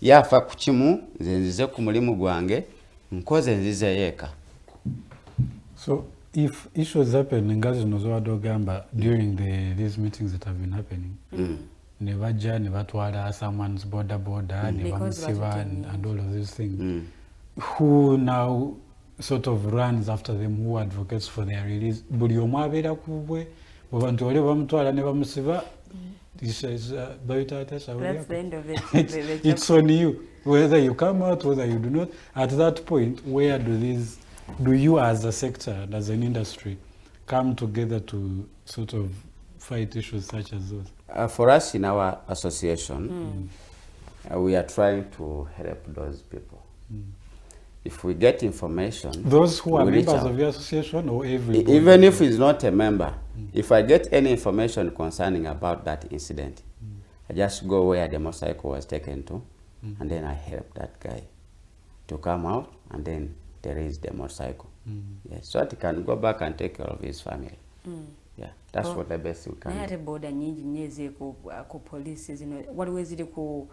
Yafa ku kimu nze nzize ku mulimu gwange nkoze nzize yeeka. So if issues happen ngazi nozwadogamba during these meetings that have been happening, nevaja nevatwala someone's border nevamusiva and all of these things, who now sort of runs after them, who advocates for their release? Buli omu abeera kubwe bwebantu oli bamutwala nebamusiva. That's the end of it. It's on you, whether you come out, whether you do not. At that point, where do you as a sector and as an industry come together to sort of fight issues such as those? For us in our association, we are trying to help those people. if we get information, those who are we reach members out. of your association or everybody? Even if he's not a member, if I get any information concerning about that incident, I just go where the motorcycle was taken to, and then I help that guy to come out, and then there is the motorcycle. Yes, so that he can go back and take care of his family. Yeah, that's what the best we can do. Naye boda nyingi nyeze ku police zino waliwo eziri ku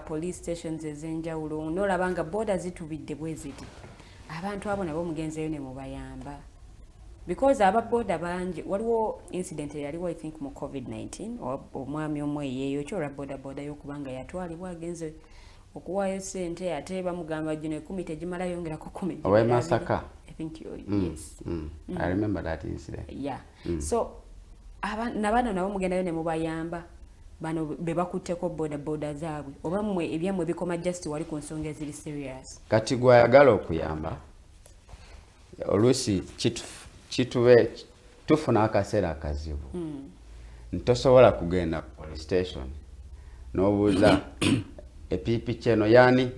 police stations ez'enjawulo n'olabanga boda zitubidde bwe ziti abantu abo nabo mugenzeyo ne mubayamba because aba boda bangi waliwo incident yaliwo I think mu COVID-19 omwami omwe yeeyo kyolwa boda y'okubanga yatwalibwa agenze okuwaayo ssente ate bamugamba gino 10 tegimala yongerako 10 Owe Masaka. I think yes. I remember that incident. Yeah. So nabano nabo mugendayo ne mubayamba bano be bakutteko boda zaabwe oba mmwe ebyamwe bikoma just wali ku nsonga eziri serious. Kati gwe ayagala okuyamba oluusi kituwe tufuna akaseera akazibu ntosobola kugenda police station n'obuuza epipi kyeno yani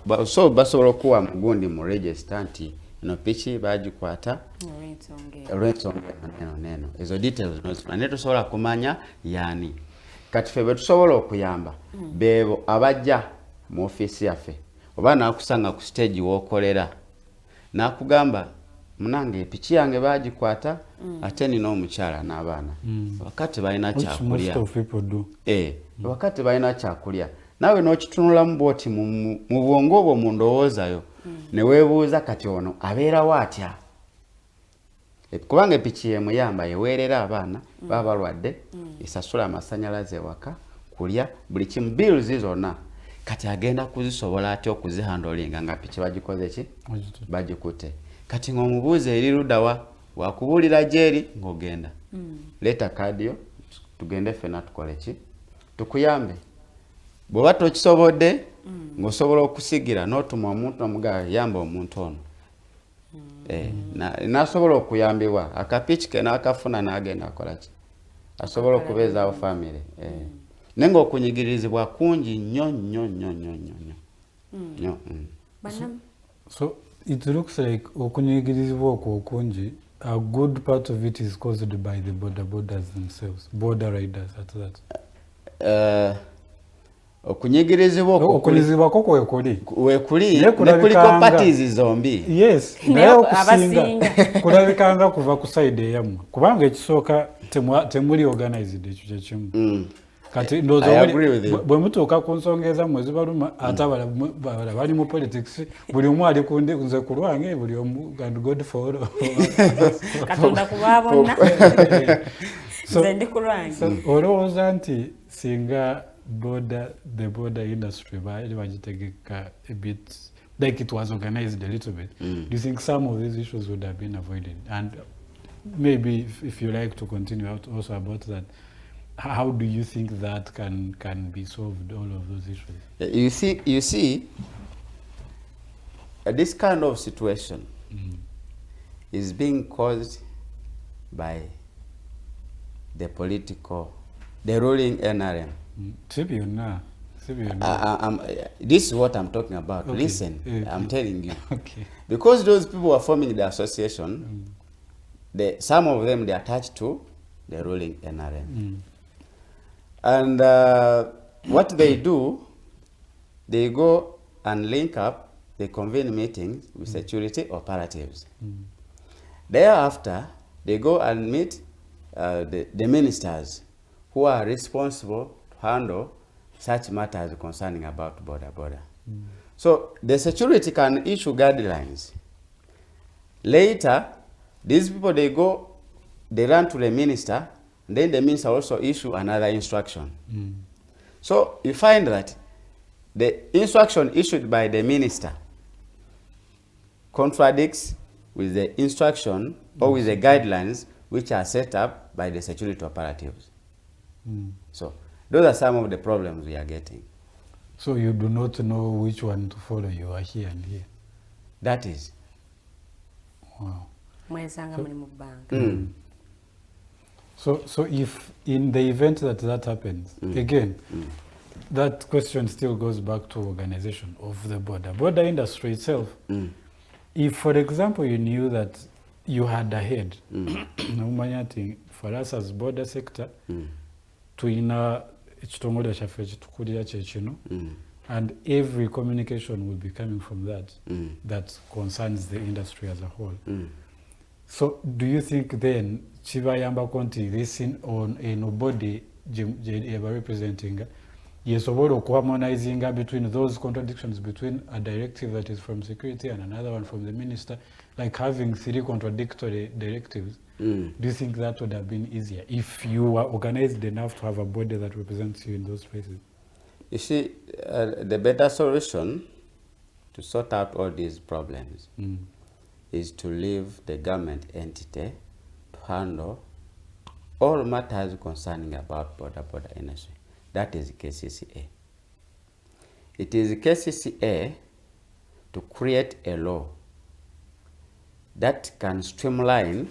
basobola okuwa mugundi mu register nti eno piki bagikwata olw'ensonga neno ezo details nozimanya tosobola kumanya yani kati ffe bwe tusobola okuyamba beebo abajja mu ofiisi yaffe oba naakusanga ku stage w'okolera n'akugamba munange epiki yange bagikwata ate nina omukyala n'abaana wakati balina kyakulya wakati balina kyakulya naawe n'okitunulamu bwoti mu bwongo obwo mu ndowoozayo ne weebuuza kati ono abeerawo atya kubanga epiki yemuyamba yeweerera abaana baba balwadde esasula amasannyalaze ewaka kulya buli kimu bills zonna kati agenda kuzisobola atya okuzihandolinga nga piki bagikoze ki bagikute kati ng'omubuuza eri luddawa wakubuulira gyeri ng'ogenda leeta kaadiyo tugende ffena tukole ki tukuyambe bw'oba tokisobodde ng'osobola okusigira n'otuma omuntu omugala yamba omuntu ono n'asobola okuyambibwa akapiki ke n'akafuna n'agenda akola ki asobola okubeezaawo famire naye ng'okunyigirizibwa kungi nnyo nnyo nnyo nnyo nnyo nnyo. So it looks like okunyigirizibwa okwo okungi a good part of it is caused by the bodabodas themselves, border riders at that. Okunyigirizibwa okunyigizibwako kwekuli ne kuliko parties zombi. Yes, naye okusinga kulabikanga kuva ku side eyammwe kubanga ekisooka temuli organized ekyo kyekimu. Kati ndowooza bwe mutuuka ku nsonga ezammwe zibaluma ate abalala bali mu politics buli omu ali nze ku lwange buli omu and God for all. Katonda kuba bonna nze ndi ku lwange. Olowooza nti singa the border industry bagitegeka a bit like it was organized a little bit, do you think some of these issues would have been avoided? And maybe if you like to continue out also about that, how do you think that can be solved, all of those issues? You see this kind of situation is being caused by the ruling NRM. This is what I'm talking about. Okay. Listen, I'm telling you. Okay. Because those people are forming the association, some of them, they are attached to the ruling NRM. And what they do, they go and link up, they convene meetings with security operatives. Thereafter, they go and meet the ministers who are responsible to handle such matters concerning about border. So the security can issue guidelines. Later, these people, they run to the minister, and then the minister also issue another instruction. So you find that the instruction issued by the minister contradicts with the instruction or with the guidelines which are set up by the security operatives. So those are some of the problems we are getting. So you do not know which one to follow. You are here and here. That is. Wow. So if in the event that happens, again, that question still goes back to organization of the border industry itself. If, for example, you knew that you had a head, for us as border sector, tuina ekitongole kyaffe ekitukulira kyekino, and every communication will be coming from that concerns the industry as a whole. So do you think then kibayambako nti this eno body eba representing yesobola okuharmonizinga between those contradictions between a directive that is from security and another one from the minister, like having 3 contradictory directives? Do you think that would have been easier if you were organized enough to have a body that represents you in those places? You see, the better solution to sort out all these problems is to leave the government entity to handle all matters concerning about border industry. That is KCCA. It is KCCA to create a law that can streamline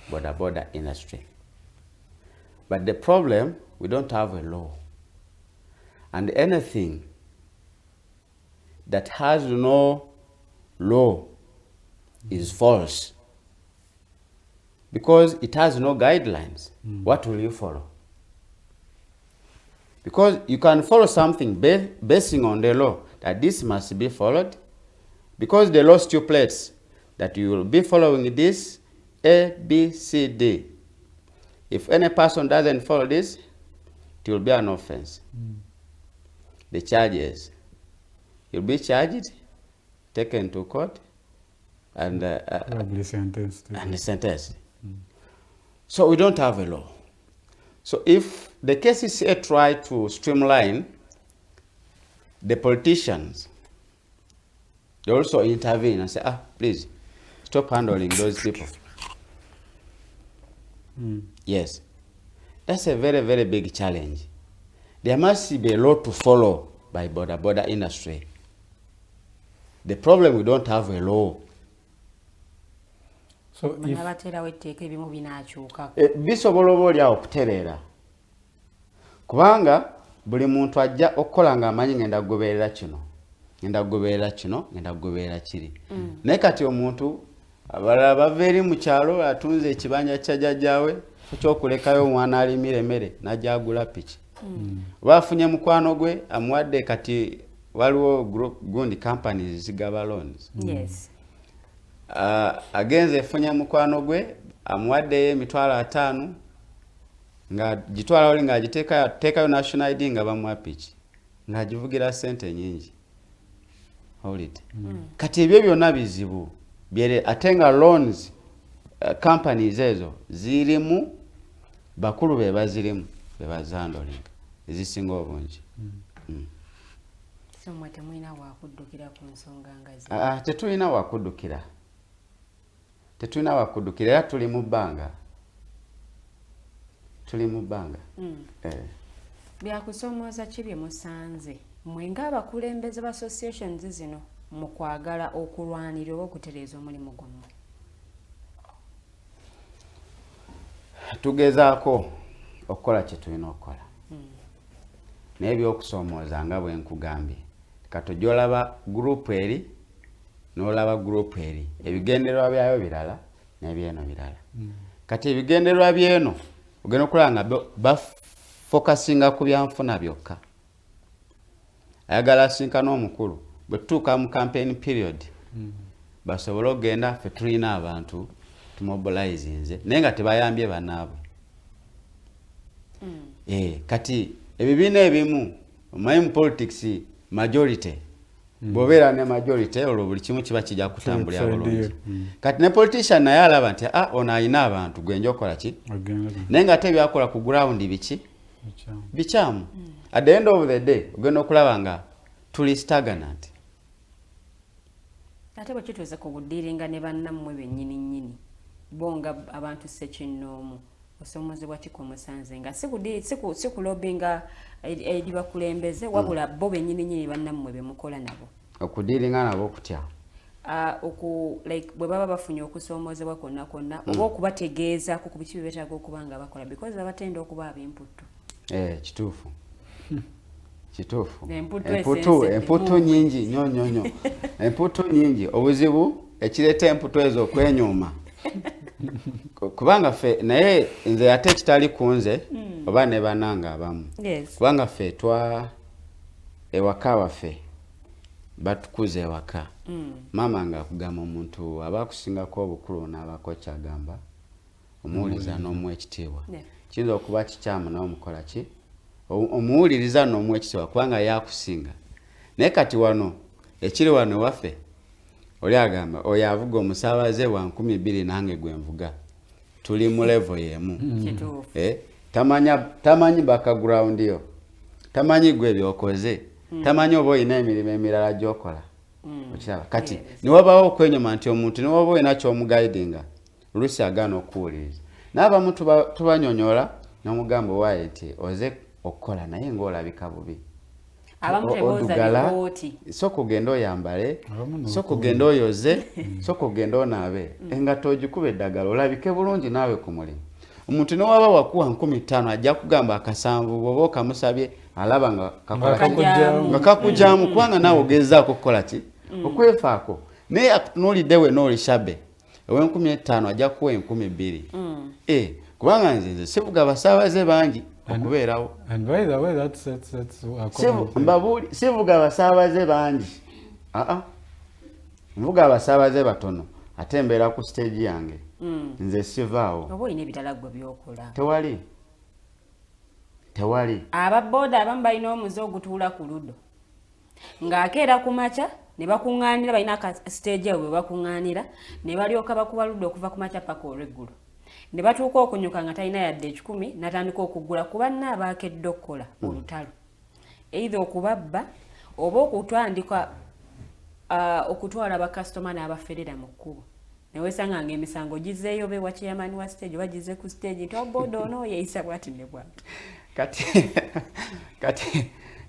border industry. But the problem, we don't have a law. And anything that has no law is false, because it has no guidelines. What will you follow? Because you can follow something basing on the law that this must be followed, because the law stipulates that you will be following this A, B, C, D. If any person doesn't follow this, it will be an offense. The charges, you'll be charged, taken to court, and probably sentenced. And sentenced. So we don't have a law. So if the KCCA try to streamline, the politicians, they also intervene and say, please, stop handling those people. Yes. That's a very, very big challenge. There must be a law to follow by border industry. The problem, we don't have a law. So if bisobola oba okutereera kubanga buli muntu ajja okukola ng'amanyi ngenda kugoberera kino, ngenda kugoberera kino, ngenda kugoberera kiri. Naye kati omuntu abalala bava eri mu kyalo atunze ekibanja kya jjajjaawe ekyokulekayo omwana alimira emmere n'ajja agula piki. Oba afunye mukwano gwe amuwadde, kati waliwo gundi companies zigaba loans. Yes. Agenze efunye mukwano gwe amuwaddeyo $5,000 nga gitwala oli nga agiteekayo national ID nga bamuwa piki nga agivugira ssente nyingi. Kati ebyo byonna bizibu ate nga loans companies ezo zirimu bakulu be bazirimu be bazandolinga ezisinga obungi. So temulina wakuddukira ku nsonga nga zi. Tetulina wakuddukira. Tetulina wakuddukira, era tuli mu bbanga. Tuli mu bbanga. Byakusomooza ki bye musanze mmwe ng'abakulembeze ba associations zino mu kwagala okulwanira oba okutereeza omulimu gwammwe? Tugezaako okukola kye tulina okukola. Naye ebyokusoomooza nga bwe nkugambye, kati gy'olaba gurupu eri n'olaba gurupu eri, ebigendererwa byayo birala n'ebyeno birala. Kati ebigendererwa byeno ogenda okulaba nga bafokasinga ku byanfuna byokka. Ayagala asinkana omukulu bwe tutuuka mu campaign period basobole okugenda, ffe tulina abantu tumobilizinze naye nga tebayambye bannaabwe. Kati ebibiina ebimu omanyi mu politics majority, bw'obeera ne majority olwo buli kimu kiba kijja kutambulira bulungi. Kati ne politician naye alaba nti ono alina abantu gwe nja okukola ki, naye nga ate ebyakola ku ground biki bikyamu. At the end of the day ogenda okulaba nga tuli stagnant. Ate bwe kituuze ku buddiringa ne bannammwe bennyini nnyini bonga abantu ssekinnoomu osoomozebwa ki ku musanze nga si kulobinga eri bakulembeze wabula bo bennyini nnyini bannammwe be mukola nabo? Okudiringa nabo okutya? Bwe baba bafunye okusoomozebwa kwonna kwonna oba okubategeezaako ku biki bye beetaaga okuba nga bakola, because abatenda okuba ab'emputtu. Kituufu. kituufu emputu nyingi nyonyonyo emputu nyingi obuzibu ekireeta emputu ezo okwenyuma kubanga ffe naye nze ate kitali kunze oba ne bananga abamu kubanga ffe ewaka waffe batukuza ewaka maama nga akugamba omuntu aba akusingako obukulu n'abako kyagamba omuwuliriza n'omuwa ekitiibwa kiyinza okuba kikyamu nawe omukola ki omuwuliriza n'omuwa ekitiibwa kubanga yakusinga naye kati wano ekiri wano waffe oli agamba oyo avuga omusaabaze wa 200 nange gwe nvuga tuli mu level y'emu tamanyi background yo tamanyi gwe byokoze tamanyi oba oyina emirimu emirala gy'okola okiraba kati niwabawo okwenyuma nti omuntu niwaba oyina ky'omugaidinga oluusi agaana okuwuliriza n'abamu tubanyonyola n'omugamba owaye nti oze okukola naye ng'olabika bubi odugala soko genda oyambale soko genda oyoze soko genda onaabe engato ogikuba eddagala olabike bulungi naawe ku mulimu omuntu newaba wakuwa 15 ajja kugamba akasanvu bw'oba okamusabye alaba nga kakujjamu kubanga naawe ogezaako okukola ki okwefaako naye atunuulidde we n'olishabe ow'15 ajja kuwa 20,000 kubanga nze sivuga basaabaze bangi okubeerawo sivuga abasaabaze bangi nvuga abasaabaze batono ate mbeera ku stage yange nze sivaawo oba olina ebitala gwe byokola tewali ababooda abamu balina omuze ogutuula ku ludo ng'akeera ku makya ne bakuŋŋaanira balina stage ewe bakuŋŋaanira ne balyoka bakuba ludo okuva ku makya paka olw'eggulu ne batuuka okunyuka nga talina yadde 10 natandika okuggula ku banne abaakedde okukola olutalo eitha okubabba oba okutandika okutwala bakasitoma n'abaferera mu kkubo newesanga ng'emisango gizeeyo be wa chairman wa stage oba gize ku stage nti oboda ono yeeyisa bwati ne bwati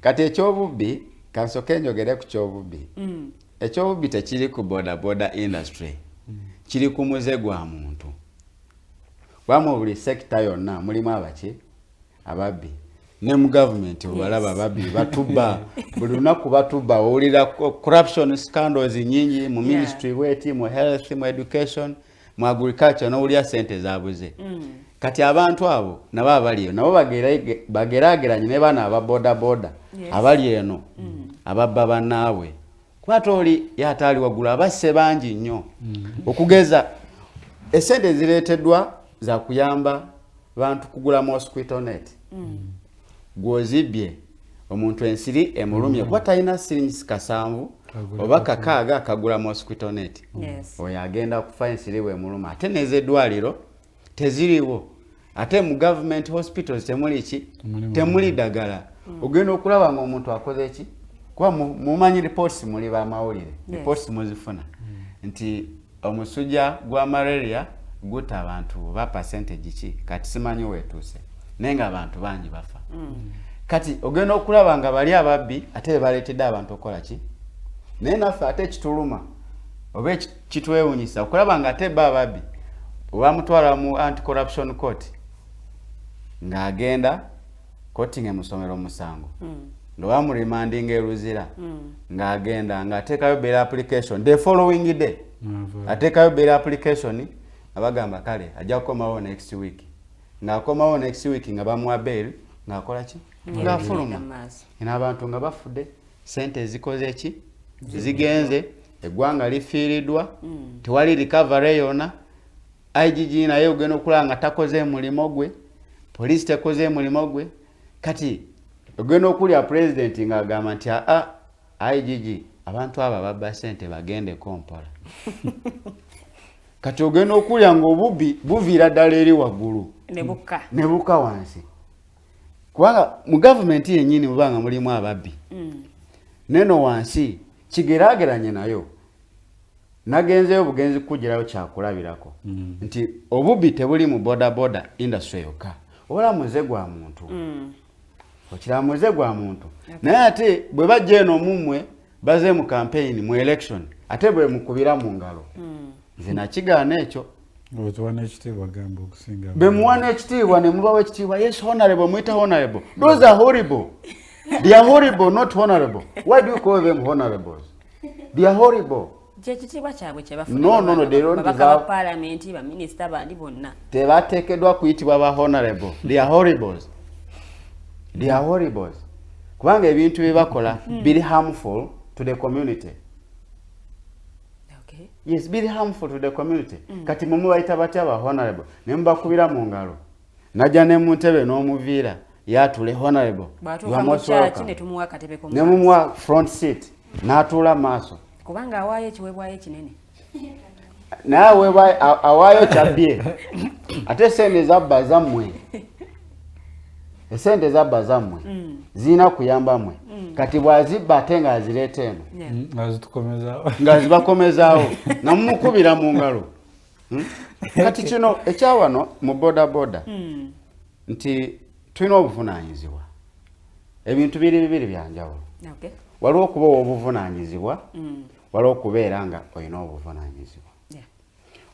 kati ekyobubbi kansoke njogere ku kyobubbi ekyobubbi tekiri ku boda industry kiri ku muze gwa muntu wamu buli sekita yonna mulimu abaki ababbi ne mu government obalaba ababbi batubba buli lunaku batubba owulira corruption scandals nyingi mu ministry weti mu health mu education mu agriculture n'owulira sente zabuze kati abantu abo nabo abaliyo nabo bageraageranye ne baana ababodaboda abali eno ababba bannaabwe kwata oli yataali waggulu abasse bangi nnyo okugeza esente zireeteddwa za kuyamba bantu kugula mosquito net gwozibye omuntu ensiri emulumye kuba talina siringi kasanvu oba kakaaga akagula mosquito net oyo agenda kufa ensiri we muluma ate n'ezeddwaliro teziriwo ate mu government hospitals temuli ki temuli ddagala ogenda okulaba ng'omuntu akoze ki kuba mumanyi reports muli bamawulire reports muzifuna nti omusujja gwa malaria guta abantu ba percentage ki kati simanyi wetuuse naye nga abantu bangi bafa kati ogenda okulaba nga bali ababbi ate baleetedde abantu okukola ki naye naffe ate kituluma oba kitwewunyisa okulaba nga ate ba ababbi obamutwala mu anti-corruption court ng'agenda koti ng'emusomera omusango ndobamurimandinga eruzira ng'agenda ng'ateekayo bail application the following day ateekayo bail application abagamba kale ajja kukomawo next week ng'akomawo next week nga bamuwa bail ng'akola ki ng'afuluma n'abantu nga bafudde sente zikoze ki zigenze eggwanga lifiiriddwa tewali recovery yonna IGG naye ogenda okulaba nga takoze mulimo gwe poliisi tekoze mulimo gwe kati ogenda okulya president ng'agamba nti IGG abantu abo babba sente bagende kompola kati ogenda okulya ng'obubbi buviira ddala eri waggulu ne bukka wansi kubanga mu gavumenti yennyini mubanga mulimu ababbi neno wansi kigeraageranye nayo nagenzeyo bugenzi kukugirayo kyakulabirako nti obubbi tebuli mu bodaboda industry yokka obala muze gwa muntu okira muze gwa muntu naye ate bwe bajja eno mumwe baze mu campaign mu election ate bwe mukubira mu ngalo nze nakigaana ekyo bwe muwana ekitiibwa ne mubawo ekitiibwa yes honorable muyita honorable those are horrible They are horrible, not honorable. Why do you call them honorables? They are horrible. No, they don't deserve. They are taken honorable. They are horribles. They are horribles. Kubanga ebintu bibakola biri harmful to the community. Okay. Yes, very harmful to the community. Kati mumu bayita batya ba honorable. Ne mbakubira mu ngalo. Najja ne mu ntebe n'omuviira yatule honorable. Ne mumuwa front seat n'atuula maaso. Kubanga awaayo ekiweebwayo kinene. Nawe awaayo kyabye. Ate sente zabba zammwe. Esente zabba zammwe. Zina kuyamba mmwe. Kati bwazibba ate nga azireeta eno. Nga zibakomezaawo. Na mumukubira mu ngalo. Kati kino ekyawano mu boda nti tulina obuvunaanyizibwa. Ebintu bibiri byanjawulo. Waliwo okuba obuvunaanyizibwa, waliwo okubeera nga olina obuvunaanyizibwa.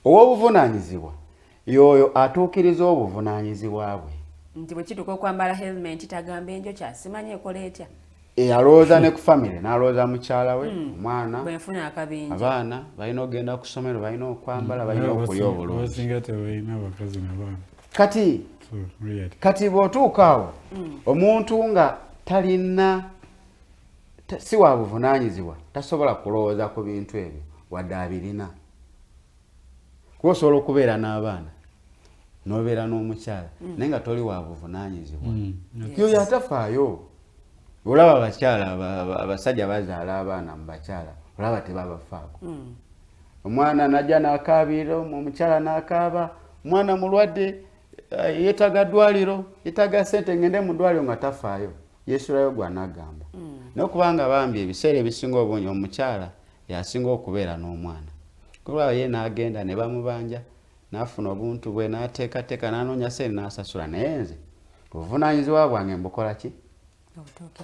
Ow'obuvunaanyizibwa y'oyo atuukiriza obuvunaanyizibwa bwe. Nti bwe kituuka okwambala helmet tagamba enjokya simanyi ekola etya. Alowooza ne ku famire n'alowooza mukyala we, omwana, bwenfuna akabinja. Abaana balina okugenda ku ssomero, balina okwambala, balina okulya obulungi. Kati bw'otuuka awo omuntu nga talina si wa buvunaanyizibwa tasobola kulowooza ku bintu ebyo wadde abirina. Kuba osobola okubeera n'abaana n'obeera n'omukyala naye nga toli wa buvunaanyizibwa. Yoyo atafaayo. Olaba abakyala abasajja bazaala abaana mu bakyala olaba tebabafaako. Omwana najja n'akaabiro, omukyala n'akaaba, omwana mulwadde yeetaga ddwaliro, yeetaga ssente ngende mu ddwaliro nga tafaayo. Yeesulayo gwanagamba. Naye kubanga bambi ebiseera ebisinga obungi omukyala yasinga okubeera n'omwana. Kuba ye n'agenda ne bamubanja n'afuna obuntu bwe n'ateekateeka n'anoonya ssente n'asasula. Naye nze obuvunaanyizibwa bwange mbukola ki?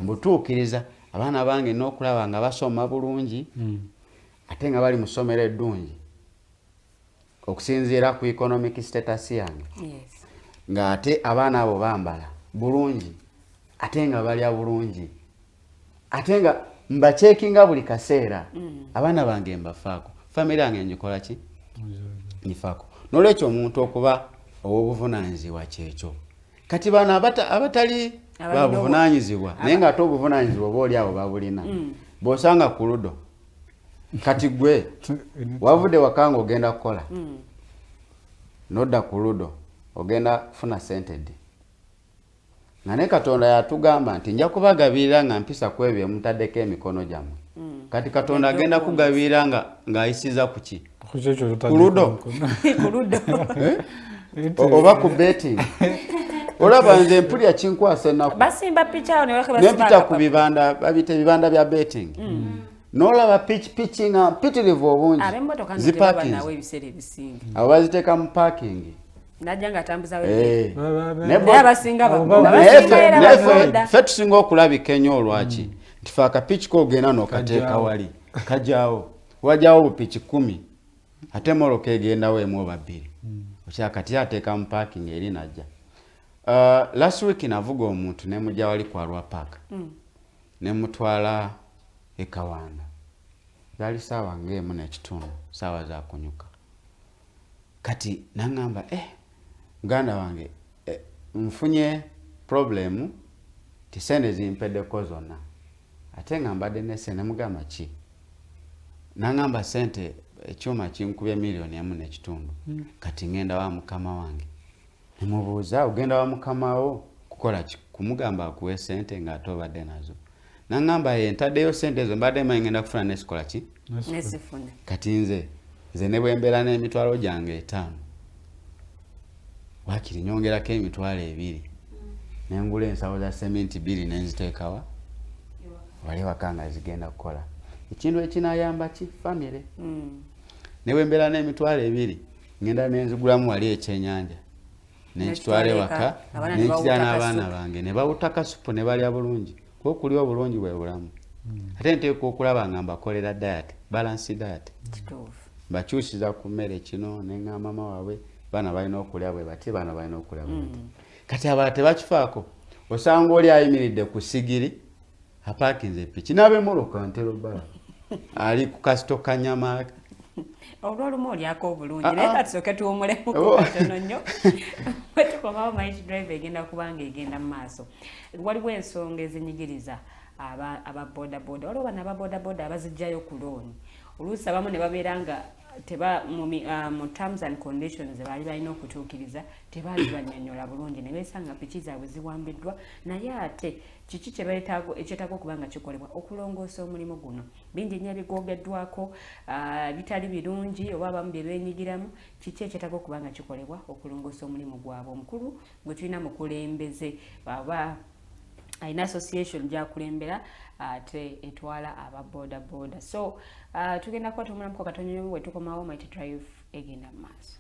Mbutuukiriza. Abaana bange n'okulaba nga basoma bulungi ate nga bali mu ssomero eddungi okusinziira ku economic status yange. Nga ate abaana abo bambala bulungi ate nga balya bulungi ate nga mbacekinga buli kaseera. Abaana bange mbafaako, famire yange ngikola ki? Nyifaako. N'olwekyo omuntu okuba ow'obuvunaanyizibwa kyekyo. Kati bano abatali babuvunaanyizibwa naye nga ate obuvunaanyizibwa oba oli abo babulina. Bw'osanga ku ludo kati gwe wavudde wakanga ogenda kukola n'odda ku ludo ogenda kufuna ssente ddi. Nga ne Katonda yatugamba nti nja kubagabirira nga mpisa ku ebyo mutaddeko emikono gyammwe. Kati Katonda agenda kugabirira ng'ayisiza ku ki? Ku ludo. Oba ku betting. Olaba nze mpulya kinkwasa ennaku. Basimba picha awo ne bakaba nepita ku bibanda babita ebibanda bya betting. N'olaba pitching mpitirivu obungi. Zipaki nawe ebiseera ebisinga. Abo baziteeka mu parking. Najja nga atambuza we. Abasinga ffe tusinga okulabika ennyo olwaki nti fe akapiki k'ogenda n'okateeka wali kajyawo wajyawo bupiki 10 ate moloka egendawo emu oba 2 okyakati ateeka mu parking eri najja. Last week navuga omuntu ne mujja wali kwalwa park ne mutwala ekawanda zali saawa ng'emu n'ekitundu saawa za kunyuka. Kati nangamba muganda wange nfunye problem tisende zimpeddeko zonna ate nga mbadde nese ne mugamba ki? Nangamba sente ekyuma kinkubye $1.5 million. Kati ngenda wa mukama wange ne mubuuza ogenda wa mukama wo kukola ki? Kumugamba akuwe sente nga atobadde nazo. Nangamba ntaddeyo sente ezo mbadde ngenda kufuna nesikola ki? Nesifune. Kati nze ne bwe mbeera n'emitwalo gyange 5 wakiri nyongerako emitwalo 2 nengula ensawo za sementi 2 nenziteekawa wali wakanga zigenda kukola ekintu ekinayamba ki? Famire. Ne bwe mbeera n'emitwalo 2 ngenda nenzigulamu wali ekyenyanja nenkitwala ewaka nenkirya n'abaana bange ne bawutaka supu ne balya bulungi. Kuba okulya obulungi bwe bulamu. Ate nteeka okulaba nga mbakolera diet, balance diet. Bakyusiza ku mmere kino nenga mama waabwe baana balina okulya bwe bati baana balina okulya bwe bati. Kati abalala tebakifaako. Osanga oli ayimiridde ku sigiri Aparkinze piki nabe moloka ntero bala. Ali ku kasito kanyama. Olwolumu olyako obulungi naye katusooke tuwumulemu katono nnyo wetukomawo mighty drive egenda kubanga egenda mu maaso. Waliwo ensonga ezinyigiriza ababodaboda waliwo bano ababodaboda abazijjayo ku looni oluusi abamu ne babeera nga mu terms and conditions baali balina okutuukiriza tebaali bannyonnyola bulungi ne beesanga piki zaabwe ziwambiddwa naye ate kiki ekyetaaga okuba nga kikolebwa okulongoosa omulimu guno bingi nnyo ebigoogeddwako bitali birungi oba abamu bye beenyigiramu kiki ekyetaaga okuba nga kikolebwa okulongoosa omulimu gwabwe omukulu gwe tulina mukulembeze aba alina association gyakulembera ate etwala ababodaboda so tugenda kuba tumulamuko katonyo we tukomawo mighty drive egenda mu maaso.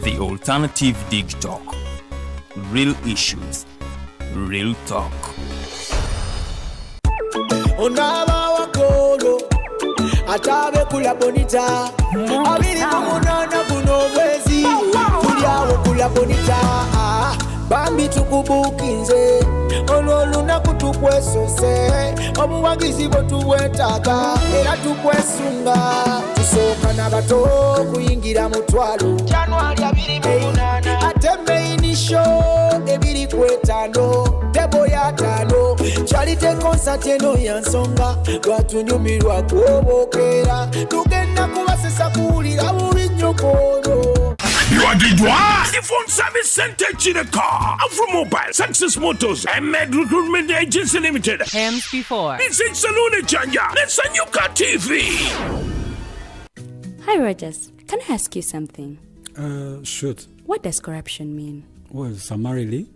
The Alternative Dig Talk. Real issues, real talk. Onaba wakolo atabe kula bonita abiri kumunana kuno mwezi tuliawo kula bonita bambi tukubukinze ololuna kutukwesose obuwagizi bwetuwetaaga era tukwesunga tusooka n'abato kuyingira mutwalo January 28 ate main show ebiri kwetano tebo ya tano charite concert eno yansonga lwatunyumirwa kwobokera tugenda kubasesa kuwulira bubi nnyo kwono. You are the The phone service center Chineka, Afro Mobile, Success Motors, and Med Recruitment Agency Limited. Hams before. This is Salone Chanja. Let's a new car TV. Hi, Rogers. Can I ask you something? Shoot. What does corruption mean? Well, summarily,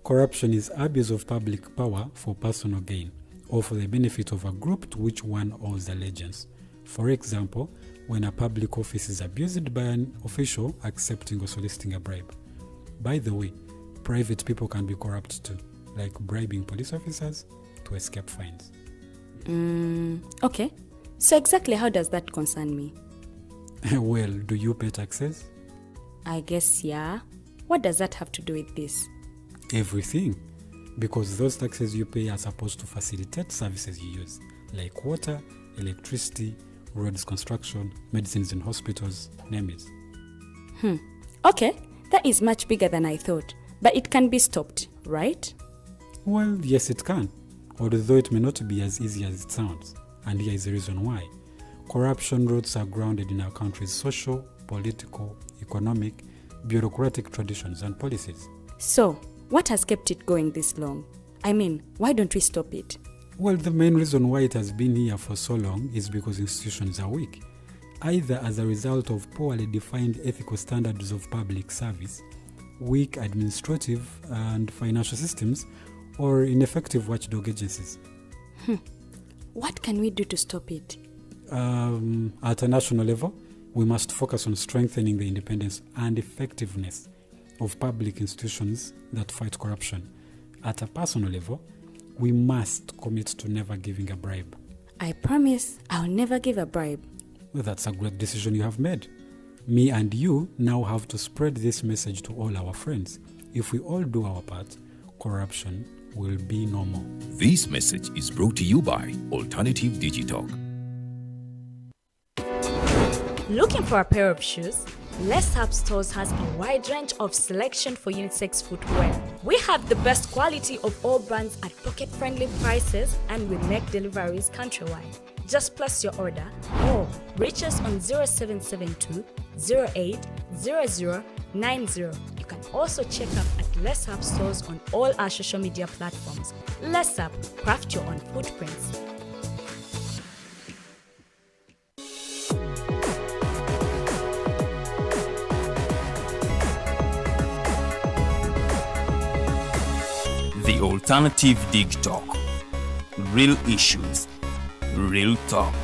corruption is abuse of public power for personal gain or for the benefit of a group to which one owes allegiance. For example, when a public office is abused by an official accepting or soliciting a bribe. By the way, private people can be corrupt too, like bribing police officers to escape fines. Okay. So exactly how does that concern me? Well, do you pay taxes? I guess, yeah. What does that have to do with this? Everything. Because those taxes you pay are supposed to facilitate services you use, like water, electricity, roads construction, medicines in hospitals, name it. Okay, that is much bigger than I thought. But it can be stopped, right? Well, yes it can, although it may not be as easy as it sounds. And here is the reason why. Corruption roots are grounded in our country's social, political, economic, bureaucratic traditions and policies. So, what has kept it going this long? I mean, why don't we stop it? Well, the main reason why it has been here for so long is because institutions are weak, either as a result of poorly defined ethical standards of public service, weak administrative and financial systems, or ineffective watchdog agencies. What can we do to stop it? At a national level, we must focus on strengthening the independence and effectiveness of public institutions that fight corruption. At a personal level, we must commit to never giving a bribe. I promise I'll never give a bribe. Well, that's a great decision you have made. Me and you now have to spread this message to all our friends. If we all do our part, corruption will be no more. This message is brought to you by Alternative Digital. Looking for a pair of shoes? Les Up Stores has a wide range of selection for unisex footwear. We have the best quality of all brands at pocket-friendly prices, and we make deliveries countrywide. Just place your order or reach us on 0772 08 0090. You can also check up at Les Up Stores on all our social media platforms. Les Up, craft your own footprints. The Alternative Dig Talk. Real issues, real talk.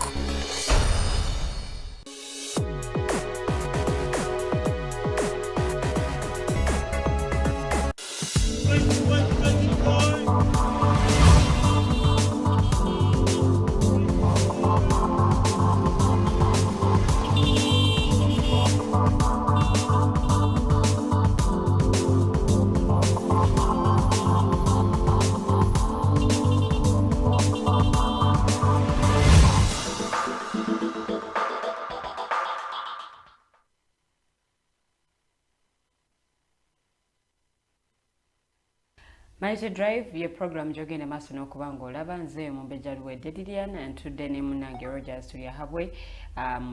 Mighty Drive, your program jogging a master no kubango labanze mumbejaluwe Dedilian and today ne munange Rogers to yahabwe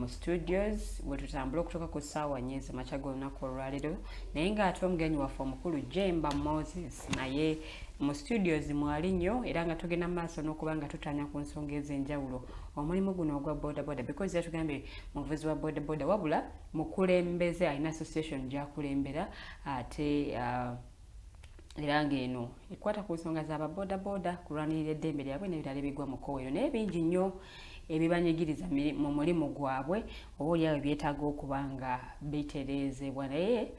studios wetutambula kutoka ku sawa nyezi machago lunaku olwaliro naye nga ate omugenyi waffe omukulu Jjemba Moses naye mu studios mwali nnyo era nga tugenda maaso n'okuba nga tutanya ku nsonga ez'enjawulo omulimu guno ogwa bodaboda because yatugambye muvuzi wa bodaboda wabula mukulembeze alina association gyakulembera ate era ng'eno ekwata ku nsonga z'ababodaboda kulwanirira eddembe lyabwe n'ebirala ebigwa mu kkoweero naye bingi nnyo ebibanyigiriza mu mulimu gwabwe oba oliawo ebyetaaga okuba nga bitereezebwa naye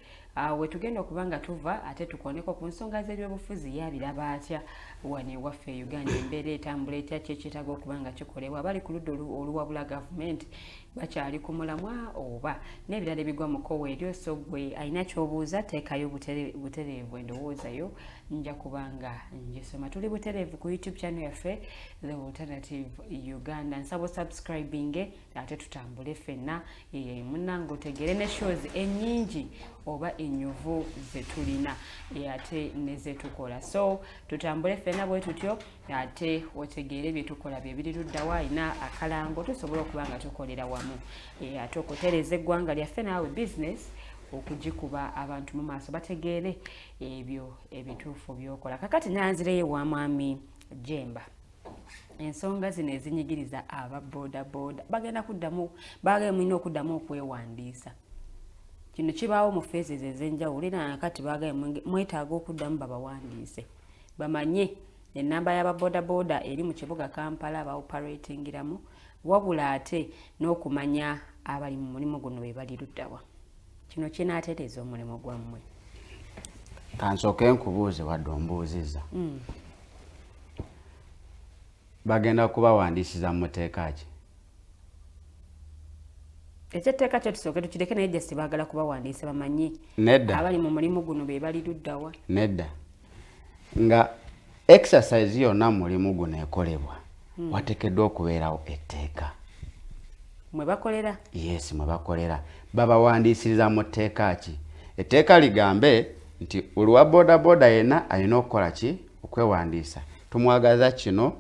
we tugenda okuba nga tuva ate tukoneko ku nsonga z'ebyobufuzi yabiraba atya wano ewaffe Uganda embeera etambula etya kyekyetaaga okuba nga kikolebwa abali ku ludda oluwabula gavumenti bakyali ku mulamwa oba n'ebirala ebigwa mu kkoweero so gwe alina ky'obuuza teekayo butereevu endowoozayo nja kubanga ngisoma tuli butereevu ku YouTube channel yaffe The Alternative Uganda nsaba subscribing ate tutambule ffenna munnange otegere ne shows ennyingi oba ennyuvu zetulina ate nezetukola so tutambule ffenna bwe tutyo ate otegeere bye tukola bye biri luddawa alina akalango tusobola okuba nga tukolera wamu ate okutereeza eggwanga lyaffe naawe business okugikuba abantu mu maaso bategeere ebyo ebituufu byokola kakati nanzireyo wa mwami Jjemba ensonga zino ezinyigiriza ababodaboda bagenda mulina okuddamu okwewandiisa kino kibaawo mu phases ez'enjawulo era nakati mwetaaga okuddamu babawandiise bamanye ennamba y'ababodaboda eri mu kibuga Kampala baoperatingiramu wabula ate n'okumanya abali mu mulimu guno be bali luddawa kino kinaatereeza omulimu gwammwe kansooke nkubuuze wadde ombuuzizza bagenda kubawandiisiza mu muteeka ki ekyeteeka kyo tusooke tukireke naye just baagala kubawandiisa bamanye nedda abali mu mulimu guno be bali luddawa nedda nga exercise yonna mulimu guno ekolebwa wateekeddwa okubeerawo etteeka mwe bakolera yes mwe bakolera babawandiisiriza mu tteeka ki etteeka ligambe nti oluwa bodaboda yenna alina okukola ki okwewandiisa tumwagaza kino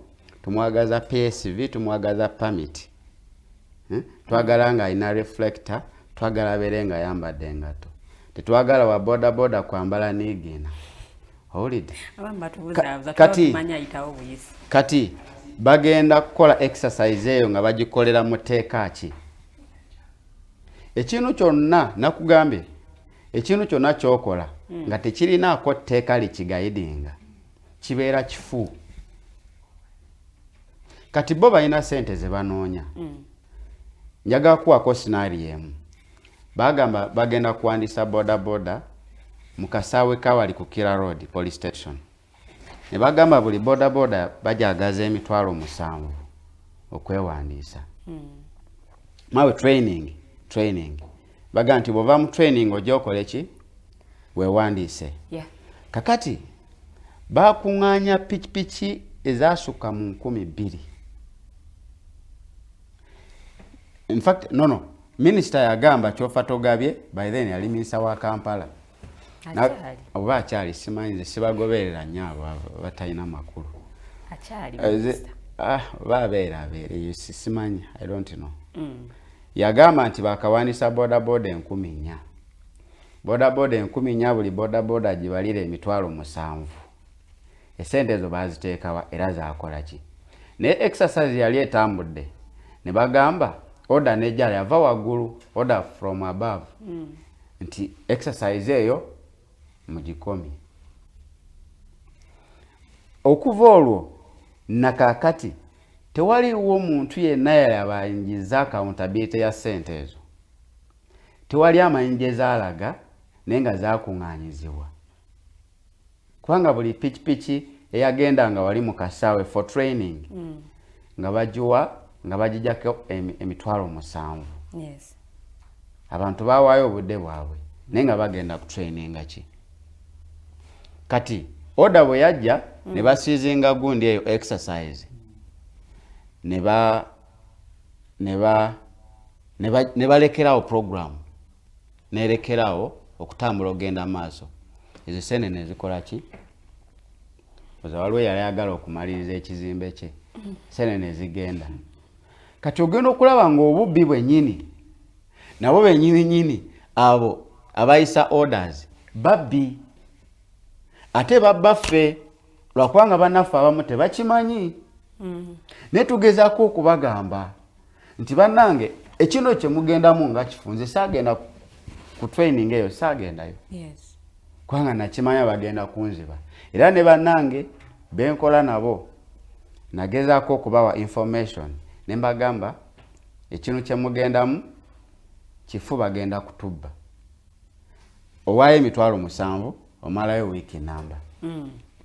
tumwagaza PSV tumwagaza permit twagala nga alina reflector twagala abeere nga ayambadde engato tetwagala wa bodaboda kwambala niigina owulidde kati bagenda kukola exercise eyo nga bagikolera mu tteeka ki ekintu kyonna nakugambye ekintu kyonna kyokola nga tekirinaako tteeka likigayidinga kibeera kifu kati bo balina sente ze banoonya njagala kuwako scenario emu bagamba bagenda kuwandiisa bodaboda mu kasaawe kawali ku Kira Road police station ne bagamba buli bodaboda bajagaza emitwalo 7 okwewandiisa mawe training baga nti bwova mu training ojja okole ki weewandiise kakati bakuŋŋaanya pikipiki ezasukka mu 2,000 in fact no minister yagamba kyofa togabye by then yali minister wa Kampala oba akyali simanyi nze sibagoberera nnyo abo batalina makulu babeera simanyi I don't know yagamba nti bakawandiisa bodaboda 4,000 bodaboda 4,000 buli bodaboda gibalira emitwalo 7 esente ezo baziteekawa era zaakola ki naye exercise yali etambudde ne bagamba order nejala yava waggulu order from above nti exercise eyo mugikomi okuva olwo nakakati tewaliwo muntu yenna yabayingiza accountability ya ssente ezo. Tewali amayinja ezaalaga naye nga zakuŋŋaanyizibwa. Kubanga buli pikipiki eyagenda nga wali mu kasaawe for training nga bagiwa nga bagijjako emitwalo 7. Yes. Abantu bawaayo obudde bwabwe naye nga bagenda ku traininga ki. Kati order bwe yajja ne basiizinga gundi eyo exercise ne balekerawo program nerekerawo okutambula ogenda maaso. Ezo senene zikola ki? Oza waliwo yali ayagala okumaliriza ekizimbe kye. Senene zigenda. Kati ogenda okulaba ng'obubbi bwennyini nabo bennyini abo abayisa orders babbi. Ate babbaffe lwakubanga bannaffe abamu tebakimanyi. Naye tugezaako okubagamba nti bannange ekino kye mugendamu nga kifunze saagenda ku training eyo saagendayo. Yes. Kubanga nakimanya bagenda kunziba. Era ne bannange benkola nabo nagezaako okubawa information ne mbagamba ekino kye mugendamu kifu bagenda kutubba. Owaayo emitwalo 7 omalayo wiiki namba.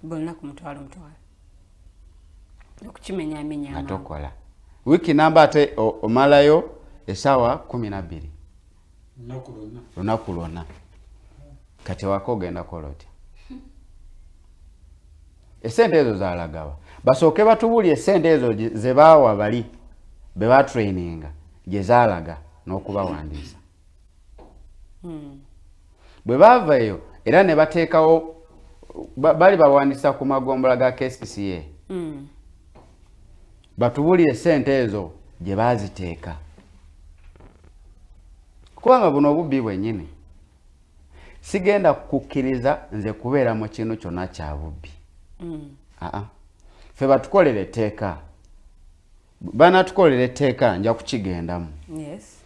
Bonna ku mutwalo. Okukimenyaamenya atokola. Wiiki namba ate omalayo essaawa 12. Lunaku lwonna. Kati wako ogenda kola otya? Essente ezo zaalagawa. Basooke batubulye essente ezo ze baawa bali be batraininga gye zaalaga n'okubawandiisa. Bwe baava eyo era ne bateekawo bali bawandiisa ku magombola ga KCCA. Batubulye essente ezo gye baaziteeka. Kubanga buno obubbi bwennyini sigenda kukkiriza nze kubeera mu kintu kyonna kya bubbi. Ffe batukolere etteeka. Banatukolera etteeka nja kukigendamu. Yes.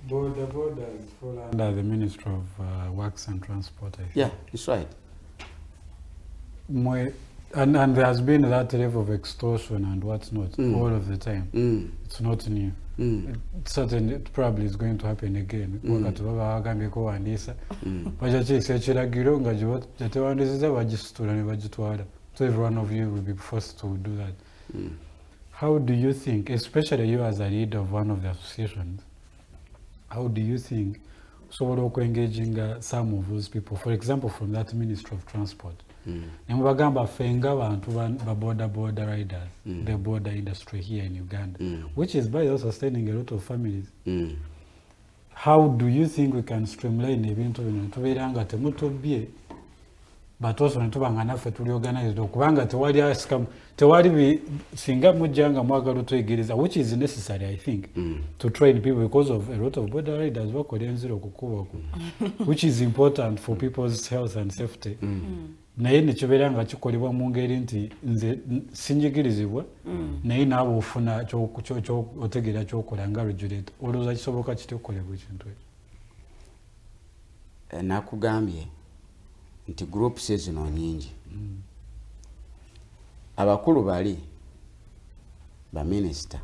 Booda fall under the Ministry of Works and Transport, I think. Yeah, it's right. And there has been that level of extortion and what's not all of the time. It's not new. Certainly, it probably is going to happen again. So every one of you will be forced to do that. How do you think, especially you as a leader of one of the associations, how do you think Okusobola engaging some of those people, for example, from that Ministry of Transport? Mbagamba fenga abantu ba border riders, the border industry here in Uganda, which is by also sustaining a lot of families. How do you think we can streamline ebintu bino tubeeranga temutobye but also netubanga naffe tuli organized okubanga tewali singa mujjanga mwagala twegereza, which is necessary, I think, to train people because of a lot of border riders bakola enziro okukuba which is important for people's health and safety. Naye nekibeera nga kikolebwa mu ngeri nti nze sinjigirizibwa naye naabo ofuna otegeera kyokola nga regulator. Olowooza kisoboka kitya okukolebwa ekintu ekyo? Nakugambye nti groups zino nyingi. Abakulu bali baminisita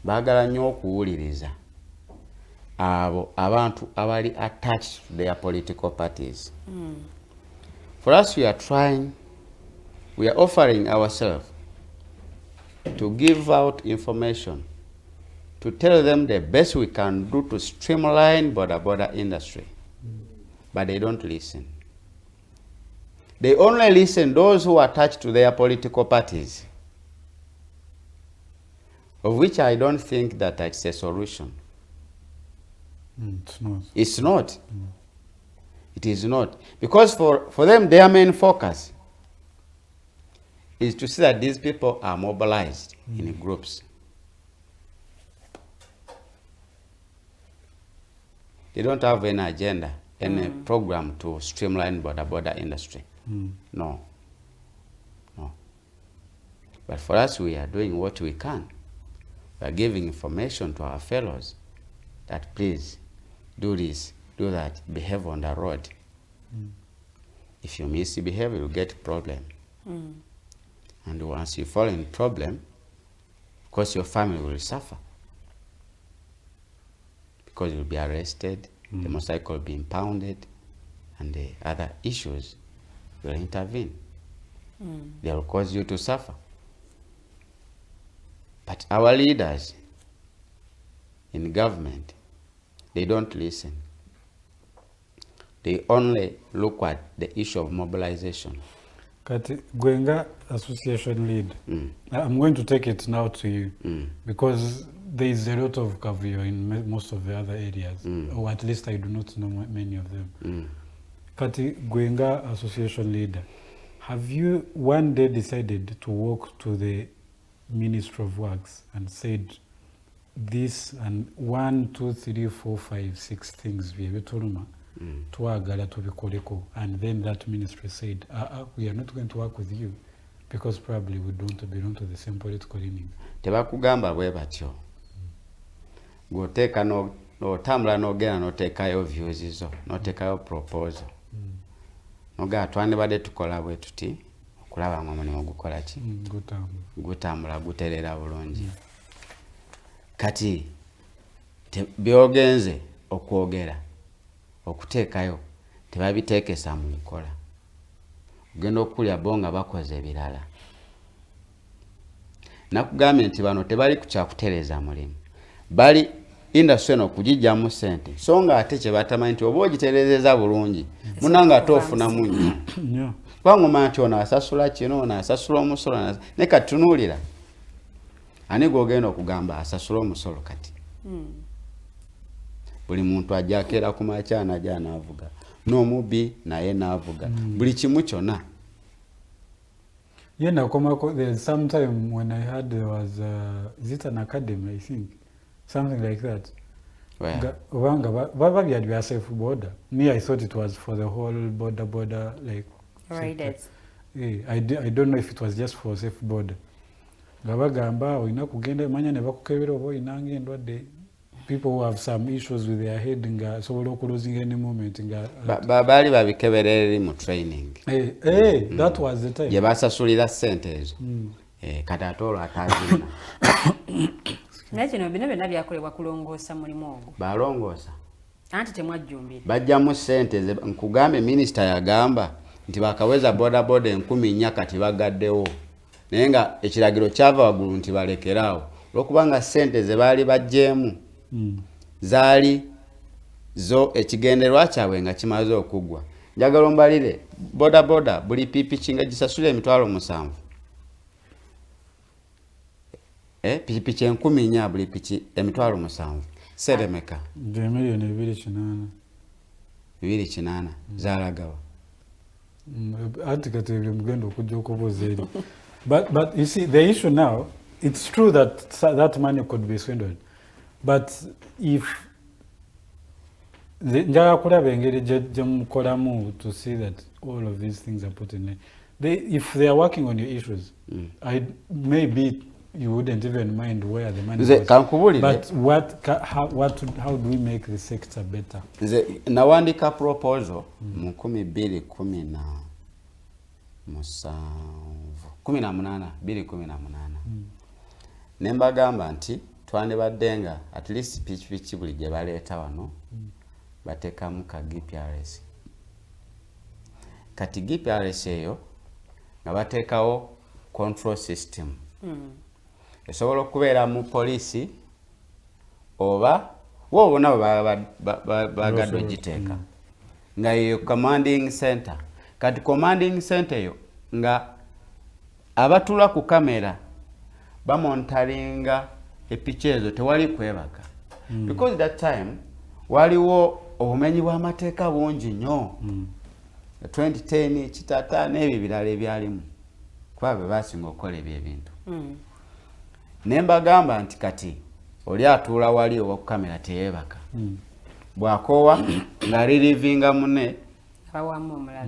baagala nnyo okuwuliriza abo abantu abali attached to their political parties. For us, we are offering ourselves to give out information, to tell them the best we can do to streamline border industry. But they don't listen. They only listen those who are attached to their political parties, of which I don't think that it's a solution. It's not. It's not. It is not. Because for them, their main focus is to see that these people are mobilized in groups. They don't have any agenda, any program to streamline border industry. No. But for us, we are doing what we can. We are giving information to our fellows that please do this, do that, behave on the road. If you misbehave, you'll get problem. And once you fall in problem, of course your family will suffer. Because you'll be arrested, the motorcycle will be impounded, and the other issues will intervene. They will cause you to suffer. But our leaders in government, they don't listen. They only look at the issue of mobilization. Kati Gwenga association lead. I'm going to take it now to you because there is a lot of kavuyo in most of the other areas, or at least I do not know many of them. Kati Gwenga association leader, have you one day decided to walk to the Ministry of Works and said this and 1, 2, 3, 4, 5, 6 things we have to and then that ministry said, we are not going to work with you because probably we don't belong to the same political leaning. Tebakugamba bwe batyo. Goteka no tambula no gena no tekayo views zo, no tekayo proposal. No ga twane bade tukola bwe tuti okulaba ngo mulimu gukola ki? Gutambula guterera bulungi. Kati byogenze okwogera okuteekayo tebabiteekesa mu nkola. Ogenda okulya bonga bakoze ebirala. Nakugambye nti bano tebali kukyakutereeza mulimu. Bali industry eno kugijjamu ssente. So nga ate kye batamanyi nti oba ogitereezeza bulungi munanga ate ofuna mungi. Bangoma nti ono asasula kino, ono asasula omusolo. Ne katunuulira. Ani gw'ogenda okugamba asasula omusolo kati? Buli muntu ajakera ku makyana jana avuga. N'omubi naye n'avuga. Buli kimu kyonna. Yeah, there's some time when I heard there was, is it an academy, I think? Something like that. Where? Me, I thought it was for the whole border, like... Riders. Yeah, I don't know if it was just for safe border. Gabagamba, oina kugenda manya ne bakukebera obo inange ndwadde. People who have some issues with their head nga sobola closing any moment nga bali babikeberera mu training. That was the time. Ye basasulira ssente ezo. Katatolo atazina. Nakino bino byonna byakolebwa kulongoosa mulimu ogwo. Balongoosa. Anti temwajjumbira. Bajjamu ssente ze nkugambe minister yagamba nti bakaweza boda 10,000 kati bagaddewo. Naye nga ekiragiro kyava waggulu nti balekeraawo. Olwokubanga ssente ze baali bajjeemu zaali zo ekigenderwa kyabwe nga kimaze okuggwa. Njagala ombalire boda buli pikipiki nga gisasula $7,000. Pikipiki 10,000 buli piki $7,000. Seremeka. $2,800. Zalagawa. But you see, the issue now, it's true that that money could be swindled. But if to see that all of these things are put in line, if they are working on your issues, maybe you wouldn't even mind where the money goes. But how do we make the sector better? Nawandika proposal mu 2018. Nembagamba nti twandibaddenga at least pikipiki buli gye baleeta wano batekamu ka GPRS. Kati GPRS eyo nga bateekawo control system. Esobola okubeera mu poliisi oba wo bona bagadde ogiteeka nga yeyo commanding center. Kati commanding center eyo nga abatula ku kamera bamontaringa epiki ezo tewali kwebaka. Because that time waliwo obumenyi bw'amateeka bungi nnyo. 2010 kitata n'ebyo ebirala ebyalimu kuba be basinga okukola ebyo ebintu. Nembagamba nti kati oli atuula wali owa ku kamera teyeebaka. Bw'akoowa nga lirivinga munne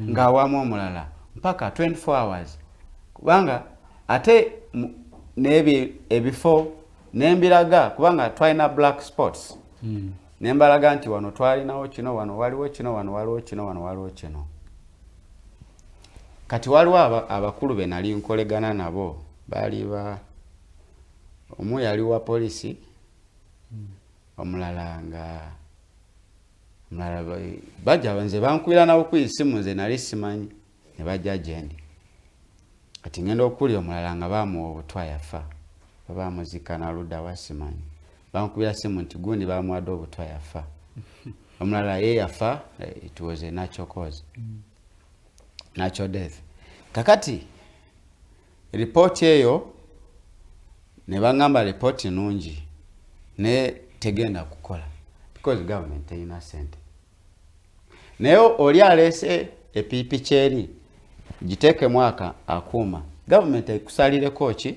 ng'awamu omulala mpaka 24 hours. Kubanga ate n'ebyo ebifo nembiraga kubanga twalina black spots. Nembalaga nti wano twalinawo kino, wano waliwo kino, wano waliwo kino, wano waliwo kino. kati waliwo abakulu be nali nkolegana nabo bali omu yali wa polisi omulala bajja nze bankubira nabo kuyisimu nze nali simanyi ne bajja gyendi kati ngenda okuli omulala nga bamuwa obutwa yafa babamuzika naludda wasimanyi bankubira simu nti gundi bamuwadde obutwa yafa omulala ye yafa. It was a natural cause, natural death. Kakati report eyo ne bangamba report nungi ne tegenda kukola because government terina sente. Naye oli alese epipi kyeri giteeke mwaka akuuma government ekusalireko ki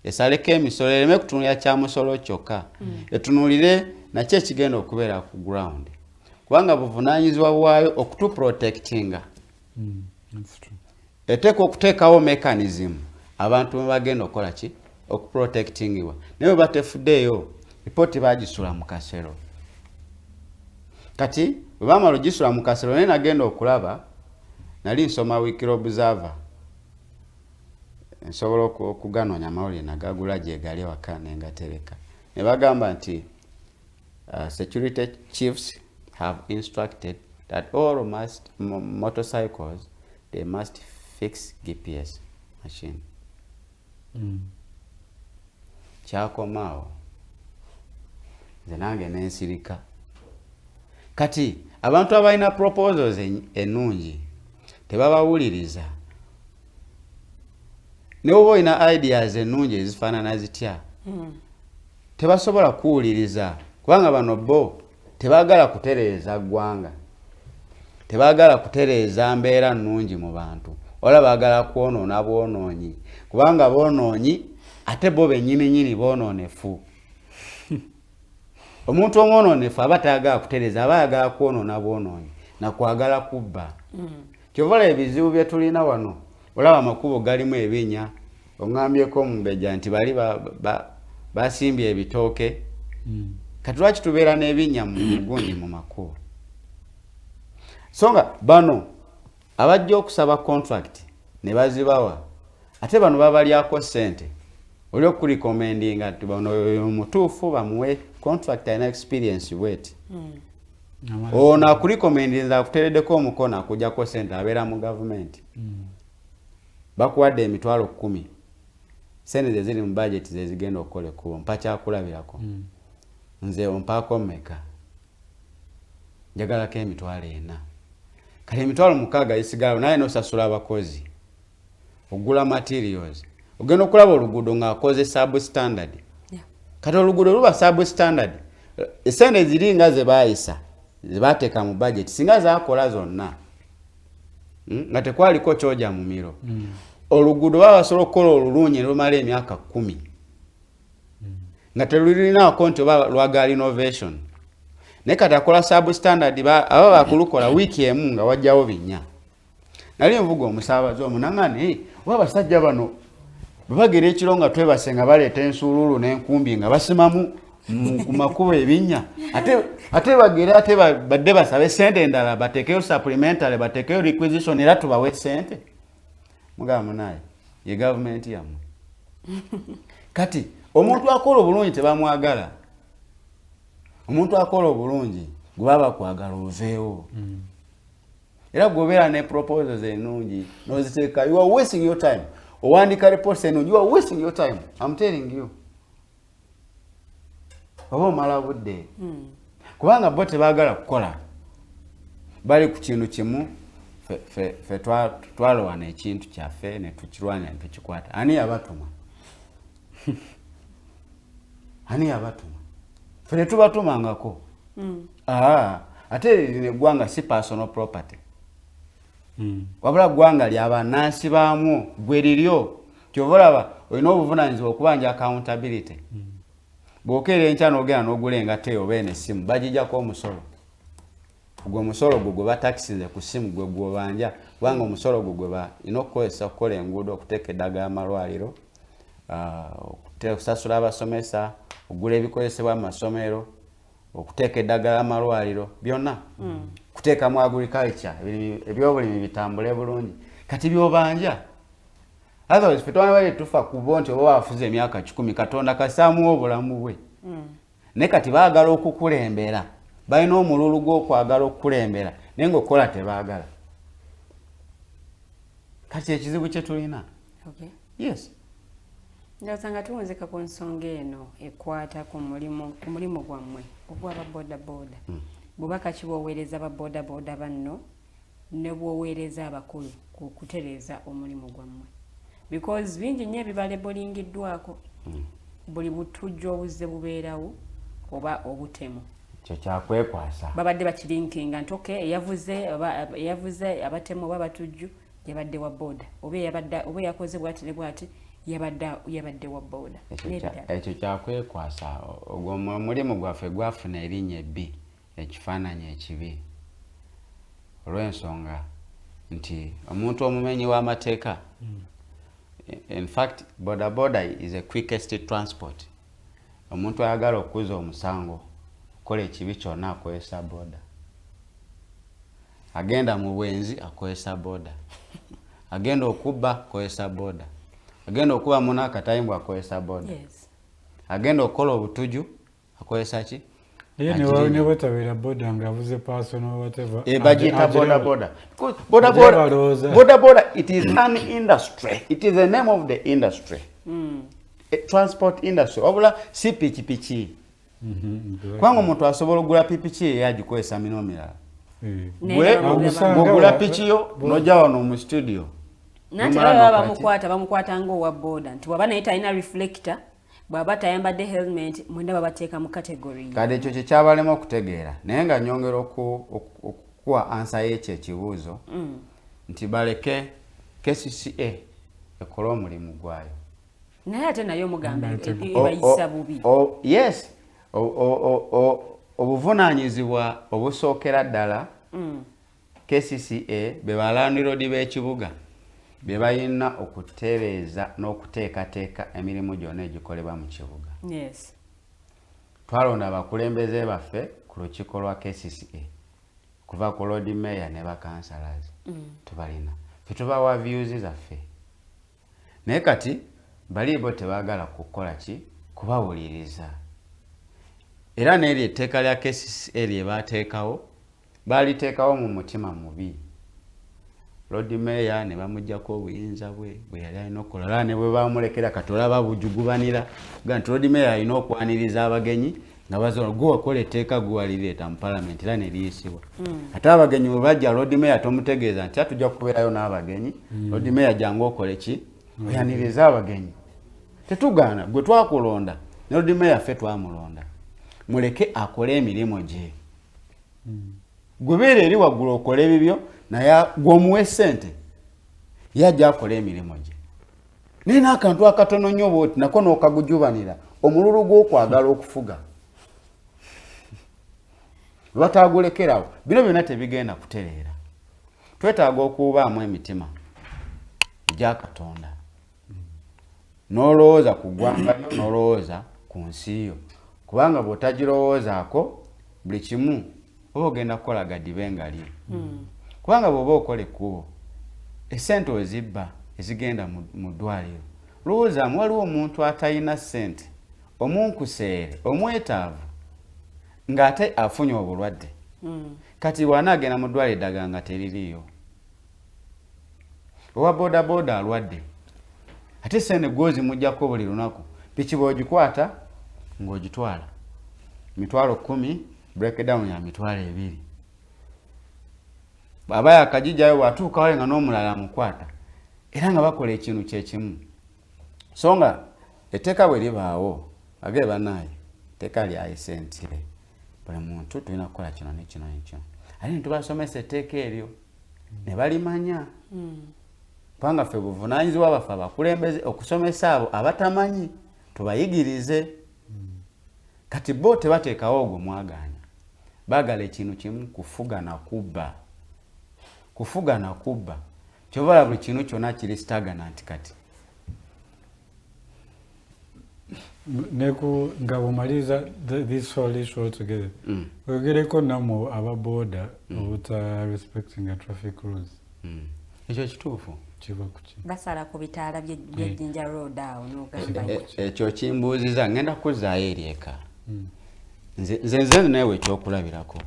esaleko emisolo ereme kutunulira kya musolo kyokka etunulire nakyo ekigenda okubeera ku ground kubanga buvunaanyizibwa bwayo okutuprotectinga. Eteeka okuteekawo mechanism abantu bagenda okukola ki okuprotectingibwa naye batefuddeeyo ripoti bagisula mu kasero. Kati bwe bamala ogisula mu kasero naye nagenda okulaba nali nsoma Weekly Observer nsobola okuganoonya amawulire nagagula gyegali ewaka ne ngatereka ne bagamba nti security chiefs have instructed that all motorcycles they must fix GPS machine. Kyakomaawo nze nange nensirika kati abantu abalina proposals ennungi tebabawuliriza ne oba olina ideas ennungi ezifaanana zitya tebasobola kuwuliriza kubanga bano bo tebaagala kutereeza ggwanga tebaagala kutereeza mbeera nnungi mu bantu wala baagala kwonoona bwonoonyi kubanga boonoonyi ate bo bennyini boonoonefu. Omuntu omwonoonefu aba tayagala kutereeza aba ayagala kwonoona bwonoonyi nakwagala kubba. Kyovala ebizibu bye tulina wano olaba amakubo galimu ebinnya oŋŋambyeko omumbejja nti bali basimbye ebitooke kati lwaki tubeera n'ebinnya mu gundi mu makubo so nga bano abajja okusaba contract ne bazibawa ate bano babalyako ssente oli okurecommendinga nti bano omutuufu bamuwe contract alina experience bweti ono akurecommendinza akutereddeko omukono akujjako ssente abeera mu gavumenti bakuwadde emitwalo 10 sente ze ziri mu budget ze zigenda okukola ekkubo mpa kyakulabirako nze ompaako mmeka njagalako emitwalo 4 kale emitwalo 6 isigalawo naye nosasula abakozi ogula materials ogenda okulaba oluguudo ng'akoze substandard kati oluguudo luba substandard esente ziri nga ze baayisa ze baateeka mu budget singa zaakola zonna nga tekwaliko kyoja mu miro oluguudo baba basobola okukola olulungi lumala emyaka 10 nga telulinaako nti oba lwaga innovation naye kati akola substandard aba bakulukola wiiki emu nga wajjawo binnya. Nali nvuga omusaabazi omunangane oba basajja bano bebagera ekiro nga twebase nga baleeta ensuululu n'enkumbi nga basimamu ku makubo ebinnya ate bagere ate badde basabe sente endala bateekeyo supplementary bateekeyo requisition era tubawe sente mugamba naye ye gavumenti yammwe kati omuntu akola obulungi tebamwagala omuntu akola obulungi gwe baba kwagala oveewo era gwobeera ne proposals ennungi noziteeka you are wasting your time owandika reports ennungi you are wasting your time I'm telling you oba omala budde kubanga bo tebaagala kukola bali ku kintu kimu fe twalowana ekintu kyaffe ne tukirwanya ne tukikwata ani yabatuma ani yabatuma fe ne tubatumangako ate ne ggwanga si personal property wabula ggwanga ly'abannansi baamu gwe liryo kyova olaba olina obuvunaanyizibwa okubanja accountability bw'okeera enkya n'ogenda n'ogula engatte oba n'essimu bagijjako omusolo gwe omusolo gwe batakisize ku ssimu gwe gw'obanja kubanga omusolo gwe balina okukozesa okukola enguudo okuteeka eddagala amalwaliro okusasula abasomesa okugula ebikozesebwa mu masomero okuteeka eddagala amalwaliro byonna kuteekamu agriculture ebyobulimi bitambule bulungi kati byobanja otherwise fe twabale tufa ku bonti oba wafuze emyaka 10 Katonda kasaamu obulamu bwe ne kati baagala okukulembera balina omululu gw'okwagala okukulembera naye ng'okola tebaagala kati ekizibu kye tulina. Yes. Ndasanga tuwonzeka ku nsonga eno ekwata ku mulimu gwammwe ogw'aba boda boda. Bubaka ki bw'oweereza aba boda boda banno ne bw'oweereza abakulu ku kutereeza omulimu gwammwe? Because bingi nnyo ebibala bolingiddwako buli butujju obuzze bubeerawo oba obutemu. Kyo kyakwekwasa. Babadde bakirinkinga nti okay eyavuze abatemu oba abatujju yabadde wa boda oba yakoze bwati ne bwati yabadde wa boda. Ekyo kyakwekwasa. Ogwo omulimu gwaffe gwafuna erinnya ebbi, ekifaananyi ekibi olw'ensonga nti omuntu omumenyi w'amateeka in fact boda boda is a quickest transport. Omuntu ayagala okuza omusango kola ekibi kyonna akozesa boda. Agenda mu bwenzi akozesa boda. Agenda okubba akozesa boda. Agenda okuba muna akatayimbwa akozesa boda. Agenda okukola obutuju akozesa ki? Ne bwetabeera boda ng'avuze personal whatever. Bagiyita boda boda. Boda boda, it is an industry. It is the name of the industry. A transport industry. Obula si pikipiki. Kwanga omuntu asobola okugula pikipiki yagikozesa mino mirala. Bw'ogula piki yo n'ojja wano mu studio. Nanti bamukwata ng'owa boda nti bw'aba naye talina reflector bw'aba tayambadde helmet mwenda babateeka mu category. Kale ekyo kye kyabalema okutegeera naye nga nyongera okuwa ansa y'ekyo ekibuuzo nti baleke KCCA ekola omulimu gwayo. Naye ate naye omugamba ebayisa bubi. Yes. Obuvunaanyizibwa obusookera ddala KCCA be balandiroodi b'ekibuga be balina okutereeza n'okuteekateeka emirimu gyonna egikolebwa mu kibuga. Yes. Twalonda abakulembeze baffe ku lukiiko lwa KCCA kuva ku Lord Mayor ne bakansalas tubalina fe tubawa views zaffe naye kati balibo tebaagala kukola ki kubawuliriza. Era n'eri etteeka lya KCCA lye baateekawo baaliteekawo mu mutima mubi. Lord Mayor ne bamuggyako obuyinza bwe yali alina okukola ne bwe bamulekera kati olaba bujugubanira nti Lord Mayor alina okwaniriza abagenyi nga bazola gwe wakola etteeka gwe walireeta mu palamenti era ne liyisibwa. Ate abagenyi bwe bajja Lord Mayor tomutegeeza nti atujja kubeerayo n'abagenyi. Lord Mayor jangu okole ki oyaniriza abagenyi. Tetugaana gwe twakulonda ne Lord Mayor ffe twamulonda. Muleke akole emirimu gye. Gwebeera eri waggulu okola ebibyo naye gw'omuwa essente yajja akola emirimu gye. Naye n'akantu akatono nnyo bw'oti nako n'okagujubanira omululu gw'okwagala okufuga. Batagulekerawo bino byonna tebigenda kutereera. Twetaaga okuubaamu emitima gya Katonda. N'olowooza ku ggwanga lyo n'olowooza ku nsi yo. Kubanga bw'otagirowoozaako buli kimu oba ogenda kukola gadibe nga lyo. Kubanga bw'oba okola ekkubo essente wezibba ezigenda mu ddwaliro lowoozaamu waliwo omuntu atalina ssente omunkuseere omwetaavu ng'ate afunye obulwadde kati bw'anaagenda mu ddwaliro eddagala nga teririiyo. Owa boda boda alwadde ate ssente gw'ozimuggyako buli lunaku piki bw'ogikwata ng'ogitwala mitwalo 10 breakdown ya mitwalo 2. Baba yakagijjayo bw'atuukawo nga n'omulala amukwata era nga bakola ekintu kyekimu. So nga etteeka bwe libaawo agee bannaaye etteeka lyayise nti buli muntu tulina kukola kino ne kino ne kino. Ate ne tubasomesa etteeka eryo ne balimanya. Kubanga ffe buvunaanyizibwa baffe abakulembeze okusomesa abo abatamanyi tubayigirize. Kati bo tebateekawo ogwo mwagaanya. Baagala ekintu kimu kufuga na kubba. Kufuga na kubba. Kyobala buli kintu kyonna kiri stagnant kati. Neku nga bumaliza this whole issue altogether. Ogereko namo aba boda obuta respecting the traffic rules. ekyo kituufu basala ku bitaala by'Ejjinja Road awo n'ogamba ekyo kimbuuziza ngenda kuzzaayo eri eka nze newe ekyokulabirako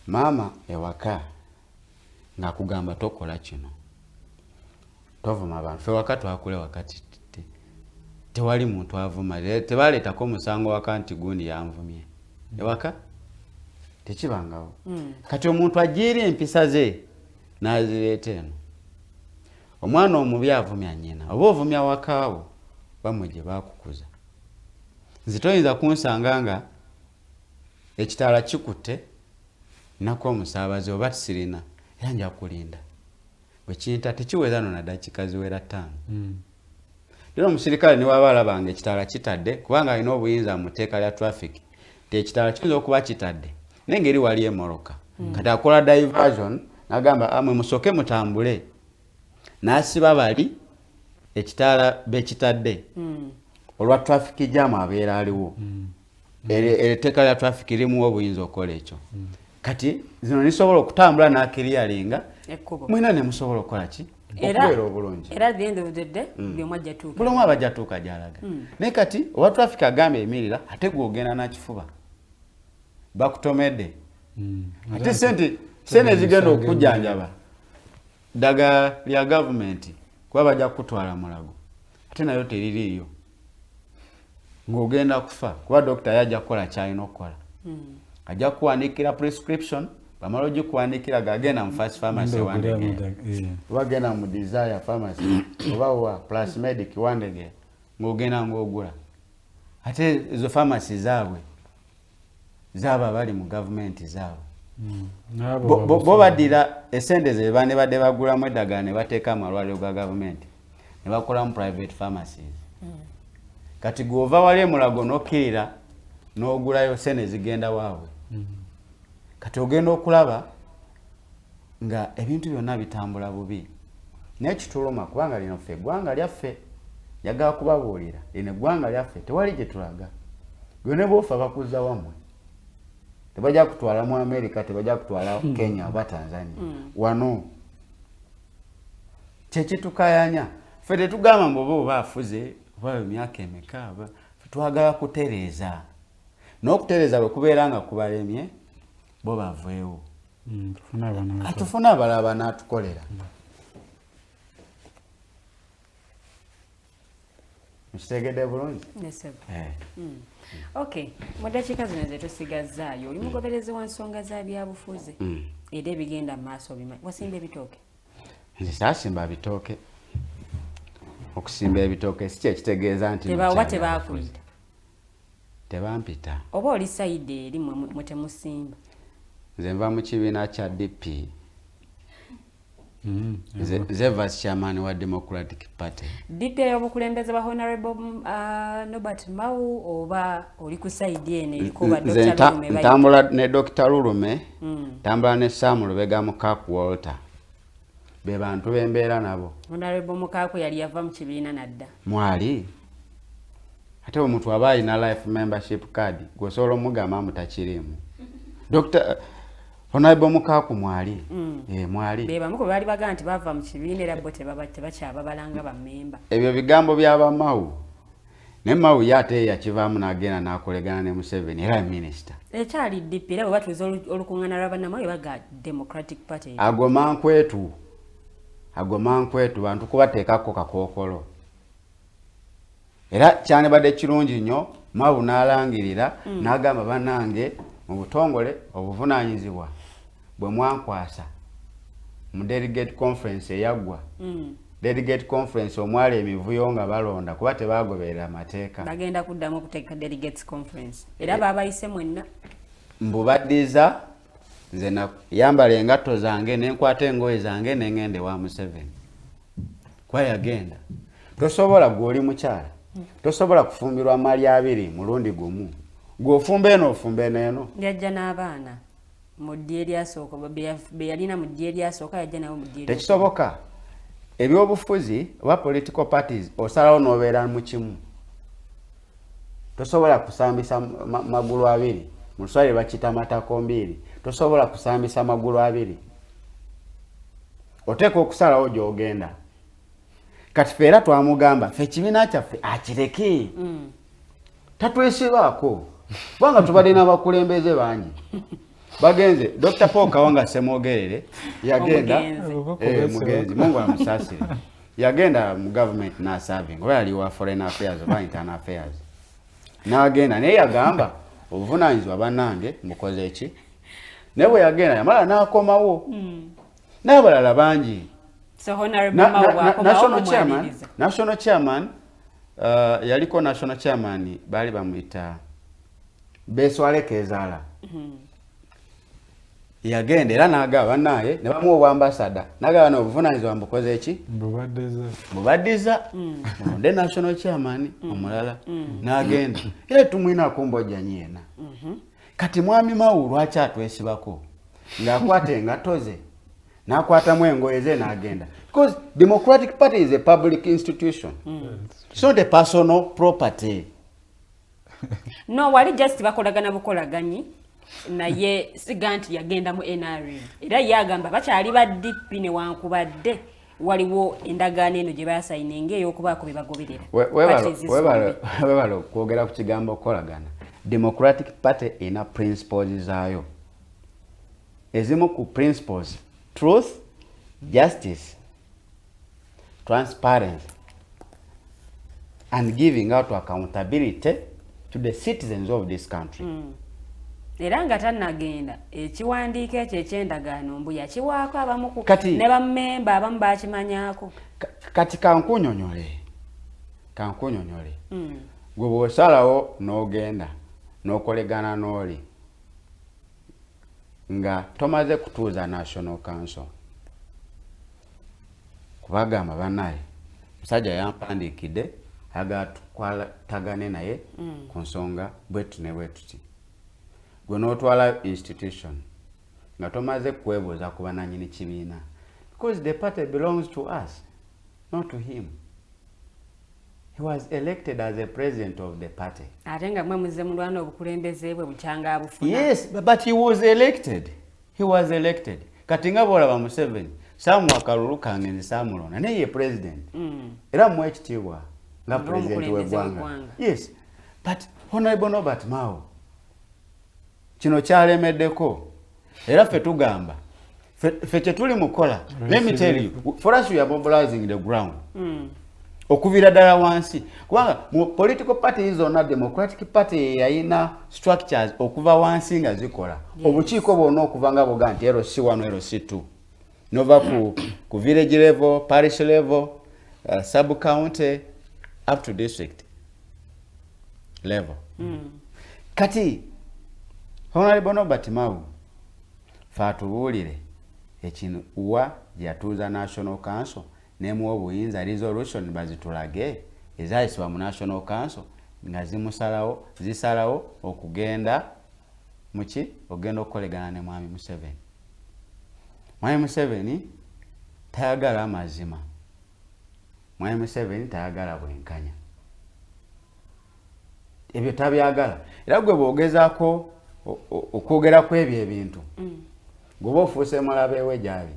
maama ewaka ng'akugamba tokola kino tovuma abantu ffe waka twakule wakati tewali muntu avuma tebaleetako musango waka nti gundi yanvumye ewaka tekibangawo kati omuntu ajiira empisa ze n'azireeta eno omwana omubi avumya nnyina oba ovumya wakaawo bamwe gye baakukuza nze toyinza kunsanga nga ekitaala kikutte nako omusaabaze oba tisirina era nja kulinda bwe kinta tekiweza no na dakika ziwera 5 lero omusirikale ne waba alabanga ekitaala kitadde kubanga alina obuyinza mu tteeka lya traffic ekitaala kiyinza okuba kitadde n'engeri wali emoroka kati akola diversion n'agamba amwe musoke mutambule n'asiba bali ekitaala bekitadde olwa traffic jam abeera aliwo etteeka lya traffic limuwa obuyinza okukola ekyo kati zino nisobola okutambula n'akiriyalinga mwina ne musobola okukola ki okubeera obulungi era at the end of the day buli omu ajja tuuka buli omu abajja tuuka gy'alaga naye kati owa traffic agamba emirira ate gw'ogenda n'kifuba bakutomedde ate sente zigenda okujjanjaba ddagala lya gavumenti kuba bajja kukutwala mulago ate nayo teririiyo ng'ogenda kufa kuba dokita yajja kukola kyalina okukola ajja kukuwandiikira prescription bamala ogikuwandiikira gagenda mu fast pharmacy wandegera oba genda mu desire pharmacy oba wa plus medic wandegera ng'ogenda ng'ogula ate ezo pharmacy zaabwe zaaba bali mu gavumenti zaabwe bo badira esente ze bane badde bagulamu eddagala ne bateeka amalwaliro ga gavumenti ne bakolamu private pharmacies kati gw'ova wali emulago n'okkirira n'ogulayo sente zigenda waabwe kati ogenda okulaba nga ebintu byonna bitambula bubi naye kituluma kubanga lino ffe eggwanga lyaffe njagala kubabuulira lino eggwanga lyaffe tewali gye tulaga gwe ne boofa bakuzza wammwe tebajja kutwala mu America tebajja kutwala Kenya oba Tanzania wano kyekitukayanya ffe tetugamba mbu oba afuze oba emyaka emeka twagala kutereeza n'okutereeza bwe kubeera nga kubalemye bo baveewo atufuna abalala banaatukolera mukitegedde bulungi okay mu ddakiika zino ze tusigazaayo oli mugoberezi wa nsonga za byabufuzi era ebigenda mu maaso bimanyi wasimba ebitooke nze saasimba bitooke okusimba ebitooke si kyekitegeeza nti oba tebaakuyita tebampita oba oli sayidi eri mwe temusimba nze nva mu kibiina kya DP ze vice chairman wa Democratic Party DP y'obukulembeze ba Honorable Norbert Mao oba oli ku sayidi eno erikuba Dr. Lurume ntambula ne Dr. Lurume ntambula ne Sam Lubega Mukaaku Walter be bantu bembeera nabo Honorable Mukaaku yali yava mu kibiina nadda mwali ate omuntu aba alina life membership card gwosobola omugamba mutakirimu Dr. Honorable Mukaaku mwali mwali be bamu bali baga nti bava mu kibiina era bo tebakyaba balanga bammemba ebyo bigambo by'abamawu ne mawu yate yakivaamu n'agenda n'akolegana ne Museveni era minisita ekyali DP era bwe batuuza olukuŋŋaana lw'abannamawu baga Democratic Party agwo mankwetu bantu kubateekako kakookolo era kyandibadde kirungi nnyo mawu n'alangirira n'agamba bannange mu butongole obuvunaanyizibwa bwe mwankwasa mu delegate conference eyaggwa delegate conference omwali emivuyo nga balonda kuba tebagoberera amateeka bagenda kuddamu okuteeka delegates conference era babayise mwenna mbubaddiza nze yambala engatto zange nenkwata engoye zange nengende wa Museveni kwa yagenda tosobola gw'oli mukyala tosobola kufumbirwa mali abiri mulundi gumu gw'ofumba eno ofumba eno yajja n'abaana mu ddi eryasooka be yalina mu ddi eryasooka yajja nawe mu ddi tekisoboka ebyobufuzi oba political parties osalawo n'obeera mu kimu tosobola kusambisa magulu abiri mu Luswayiri bakiyita matakombiiri tosobola kusambisa magulu abiri oteeka okusalawo gy'ogenda kati ffe era twamugamba ffe ekibiina kyaffe akireke tatwesibaako kubanga tubadde n'abakulembeze bangi bagenze Dr. Paul Kawanga Semogerere yagenda mugenzi Mungu amusaasire yagenda mu government n'aserving oba yali wa foreign affairs oba internal affairs n'agenda naye yagamba obuvunaanyizibwa bannange mukoze eki naye bwe yagenda yamala n'akomawo n'abalala bangi national chairman yaliko national chairman baali bamuyita Beswale Kezaala yagenda era n'agaba bannaye ne bamuwa obwambasada n'agaba n'obuvunaanyizibwa mbukoze eki bubaddiza onde national chairman omulala n'agenda era tumwinaako mbojjanyi yena kati mwami Mawu lwaki atwesibako ng'akwata engato ze n'akwatamu engoye ze n'agenda because Democratic Party is a public institution it's not a personal property. No, wali just bakolagana bukolaganyi naye siga nti yagenda mu NRM era yagamba bakyali baddipi ne wankubadde waliwo endagaano eno gye basayininga ey'okubaako bye bagoberera webala okwogera ku kigambo okukolagana. Democratic Party ina principles zaayo ezimu ku principles truth, justice, transparency and giving out accountability to the citizens of this country. Era nga tannagenda ekiwandiiko ekyo eky'endagaano mbu yakiwaako abamu ne bammemba abamu baakimanyaako. Kati kankunyonyole gwe bw'osalawo n'ogenda n'okolegana n'oli nga tomaze kutuuza National Council kubagamba bannaye musajja yampandiikidde agakwatagane naye ku nsonga bwetu ne bwetuti gwe n'otwala institution nga tomaze kwebuuza ku bananyini kibiina because the party belongs to us not to him. He was elected as a president of the party. Ate nga mwe muze mulwana obukulembeze bwe bukyanga abufuna. Yes, but he was elected. Kati nga bw'olaba Museveni samuwa akalulu kange nze saamulonda naye ye president era muwa ekitiibwa nga president w'eggwanga. Yes, but Honorable Norbert Mao kino kyalemeddeko era ffe tugamba ffe kye tuli mukola. Let me tell you, for us we are mobilizing the ground. Okuvira ddala wansi kubanga mu political parties zonna Democratic Party yayina structures okuva wansi nga zikola. Obukiiko bwonna okuva nga boga nti LC1 LC2 nova ku village level, parish level, sub county up to district level. Kati Honorable Norbert Mao fatubuulire ekino uwa yatuuza National Council nemu obuyinza resolution bazitulage ezayisibwa mu National Council nga zisalawo okugenda muki ogenda okukolegana ne Mwami Museveni. Mwami Museveni tayagala amazima. Mwami Museveni tayagala bwenkanya. Ebyo tabyagala. Era gwe bwogezaako okwogera ku ebyo ebintu gwe ofuuse mulabe we gyali.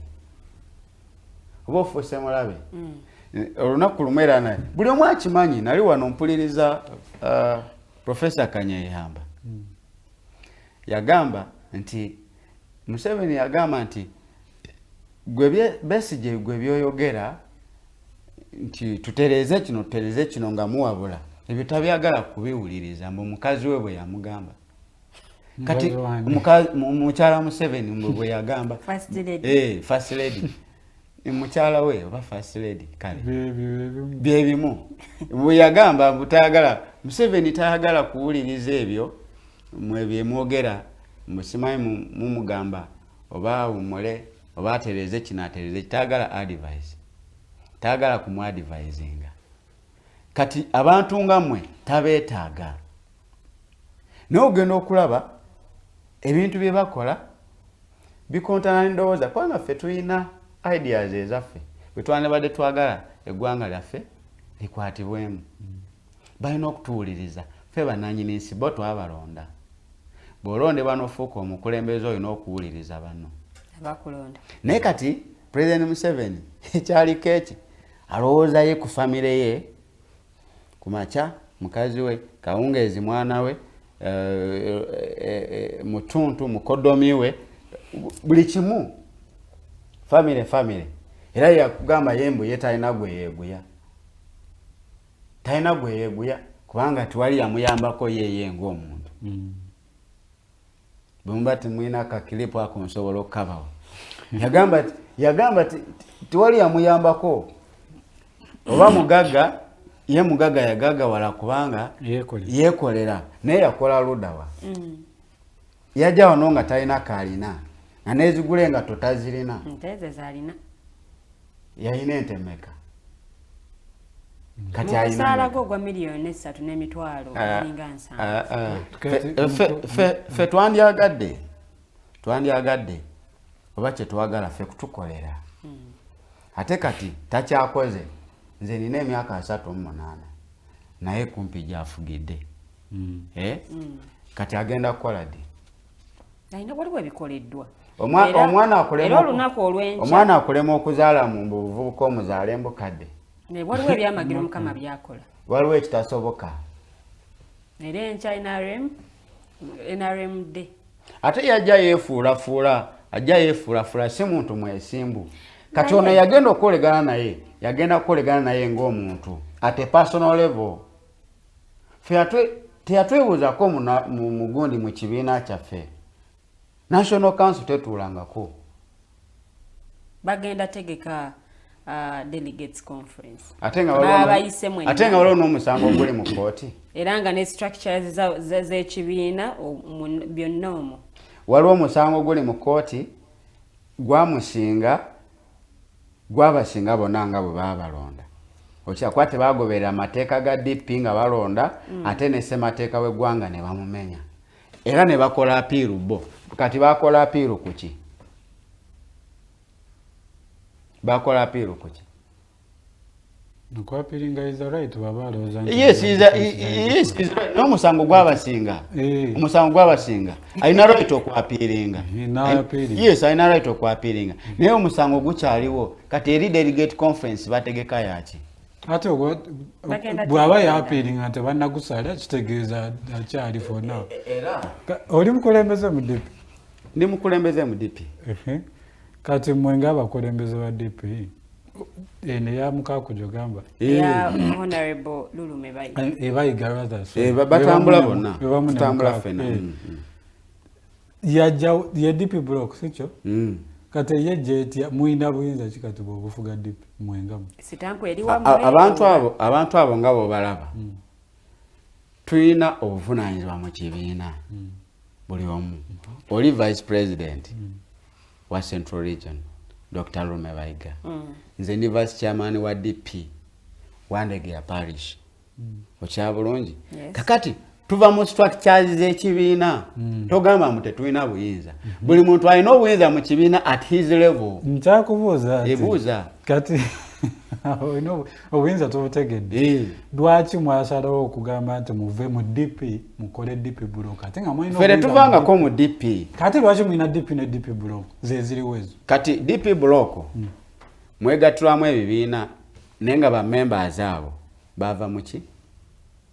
Oba ofuuse mulabe olunaku lumu era naye buli omu akimanyi nali wano mpuliriza Professor Kanyeyihamba yagamba nti Museveni yagamba nti gwe Besigye gwe byoyogera nti tutereeze kino nga muwabula ebyo tabyagala kubiwuliriza mbu mukazi we bwe yamugamba kati mukyala Museveni bwe yagamba first lady mukyala we oba first lady kale bye bimu bwe yagamba butayagala Museveni tayagala kuwuliriza ebyo mwebye mwogera musimanyi mumugamba oba umole oba atereze kinatereze tayagala advice tayagala kumuadvisinga kati abantu nga mmwe tabeetaaga n'ogenda okulaba ebintu bye bakola bikontana n'endowooza kubanga ffe tulina ideas ezaffe bwe twanebadde twagala eggwanga lyaffe likwatibwemu balina okutuwuliriza ffe bannannyini nsi bo twabalonda bw'olondebwa n'ofuuka omukulembeze olina okuwuliriza banno abakulonda naye kati President Museveni ekyali keeki alowooza ye ku famire ye kumacha mukazi we kawungeezi mwana we mutuntu mukodomi we buli kimu famire era yakugamba yembu ye talina gwe yeeguya kubanga tiwali yamuyambako yeye ng'omuntu bwemba timwina kakilipo ako nsobola okukabawo yagamba tiwali yamuyambako oba mugagga ye mugagga yagagawala kubanga yeekolera naye yakola ludawa yajja wano nga talina kaalina nga nezigule nga totazirina yalina entemeka kati ayina gwa miliyoni 3.3 alinga nsanvu fe twandyagadde oba kyetwagala fe kutukolera ate kati takyakoze nze nina emyaka 38 naye kumpi gyafugidde kati agenda kukola ddi ayina waliwo ebikoleddwa omwana akulema okuzaala mu buvubuka omuzaala embukadde waliwo ebyamagiro mukama byakola waliwo ekitasoboka era enkya NRMD ate yajja yeefuulafula si muntu mwesimbu kati ono yagenda okukolegana naye ng'omuntu ate personal level teyatwebuuzako mu mugundi mu kibiina kyaffe National Council tetuulangako bagenda tegeka delegates conference ate nga waliwo n'omusango guli mu kooti era nga ne structures z'ekibiina byonna omwo waliwo omusango guli mu kooti gwabasinga bonna nga bwe baabalonda okyakwate bagoberera amateeka ga DP nga balonda ate ne ssemateeka w'eggwanga ne bamumenya era ne bakola apiiru bo kati bakola apiiru kuki yes n'omusango gwabasinga alina right okwapiiringa yes alina right okwapiiringa naye omusango gukyaliwo kati eri delegate conference bategeka yaki ate bw'aba yapiiringa tebannagusala kitegeeza akyali fonna oli mukulembeze mu DP ndi mukulembeze mu DP kati mwenga abakulembeze ba DP ene ya mukaawu gyogamba Honorable Lulume ebayiga brothers batambula bonna tutambula ffena ya DP block sikyo kati ye jetya muina buyinza kikati bwobufuga DP mwengamu sitanku eri wa abantu abo nga bo balaba tuyina obuvunaanyizibwa mu kibiina buli omu oli vice president wa Central Region Dr. Lume Bayiga nze ndi vice chairman wa DP Wandegeya Parish okyabulungi kakati tuva mu structures z'ekibiina togamba mu tetulina buyinza buli muntu alina obuyinza mu kibiina at his level nkyakubuuza ebuuza kati obuyinza tobutegedde lwaki mwasalawo okugamba nti muve mu DP mukole DP block ate nga mwina fere tuvangako mu DP kati lwaki mwina DP ne DP block zeziriwo ezo kati DP block mwegatulamu ebibiina naye nga bamembers abo bava muki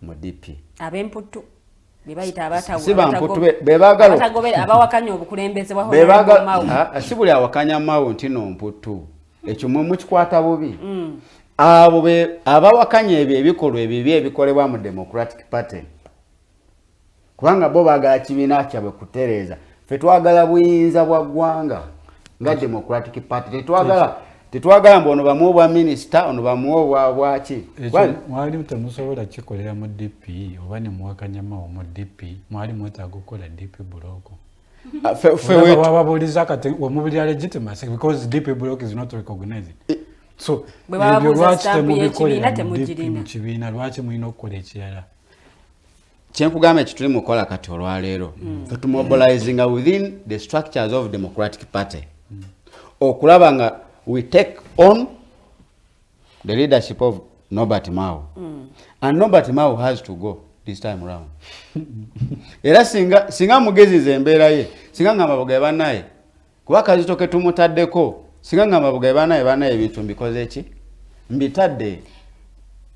mu DP ab'emputtu bebayita abawakanya obukulembeze bwa si buli awakanya mawu nti nomputtu ekyo mwe mukikwata bubi abo abawakanya ebyo ebikolwa ebibi ebikolebwa mu Democratic Party kubanga bo baagala kibiina kyabwe kutereeza ffe twagala buyinza bwa ggwanga nga Democratic Party tetwagala mbu ono bamuwa obwa minisita ono bamuwa obwa bwaki mwali temusobola kikolera mu DP oba ne muwakanya mawo mu DP mwali mwetaaga okukola DP block wababuuliza kati wamubulira legitimacy because DP block is not recognized so ebyo lwaki temubikolera mu DP mu kibiina lwaki mulina okukola ekirala kyenkugamba ekituli mukola kati olwaleero tumobilizinga within the structures of Democratic Party okulaba nga we take on the leadership of Norbert Mao and Norbert Mao has to go this time around era singa mugezi zembeera ye singa ngamba boga bannaye kuba Kazito ke tumutaddeko singa ngamba bugabana ebintu mbikoze ki mbitadde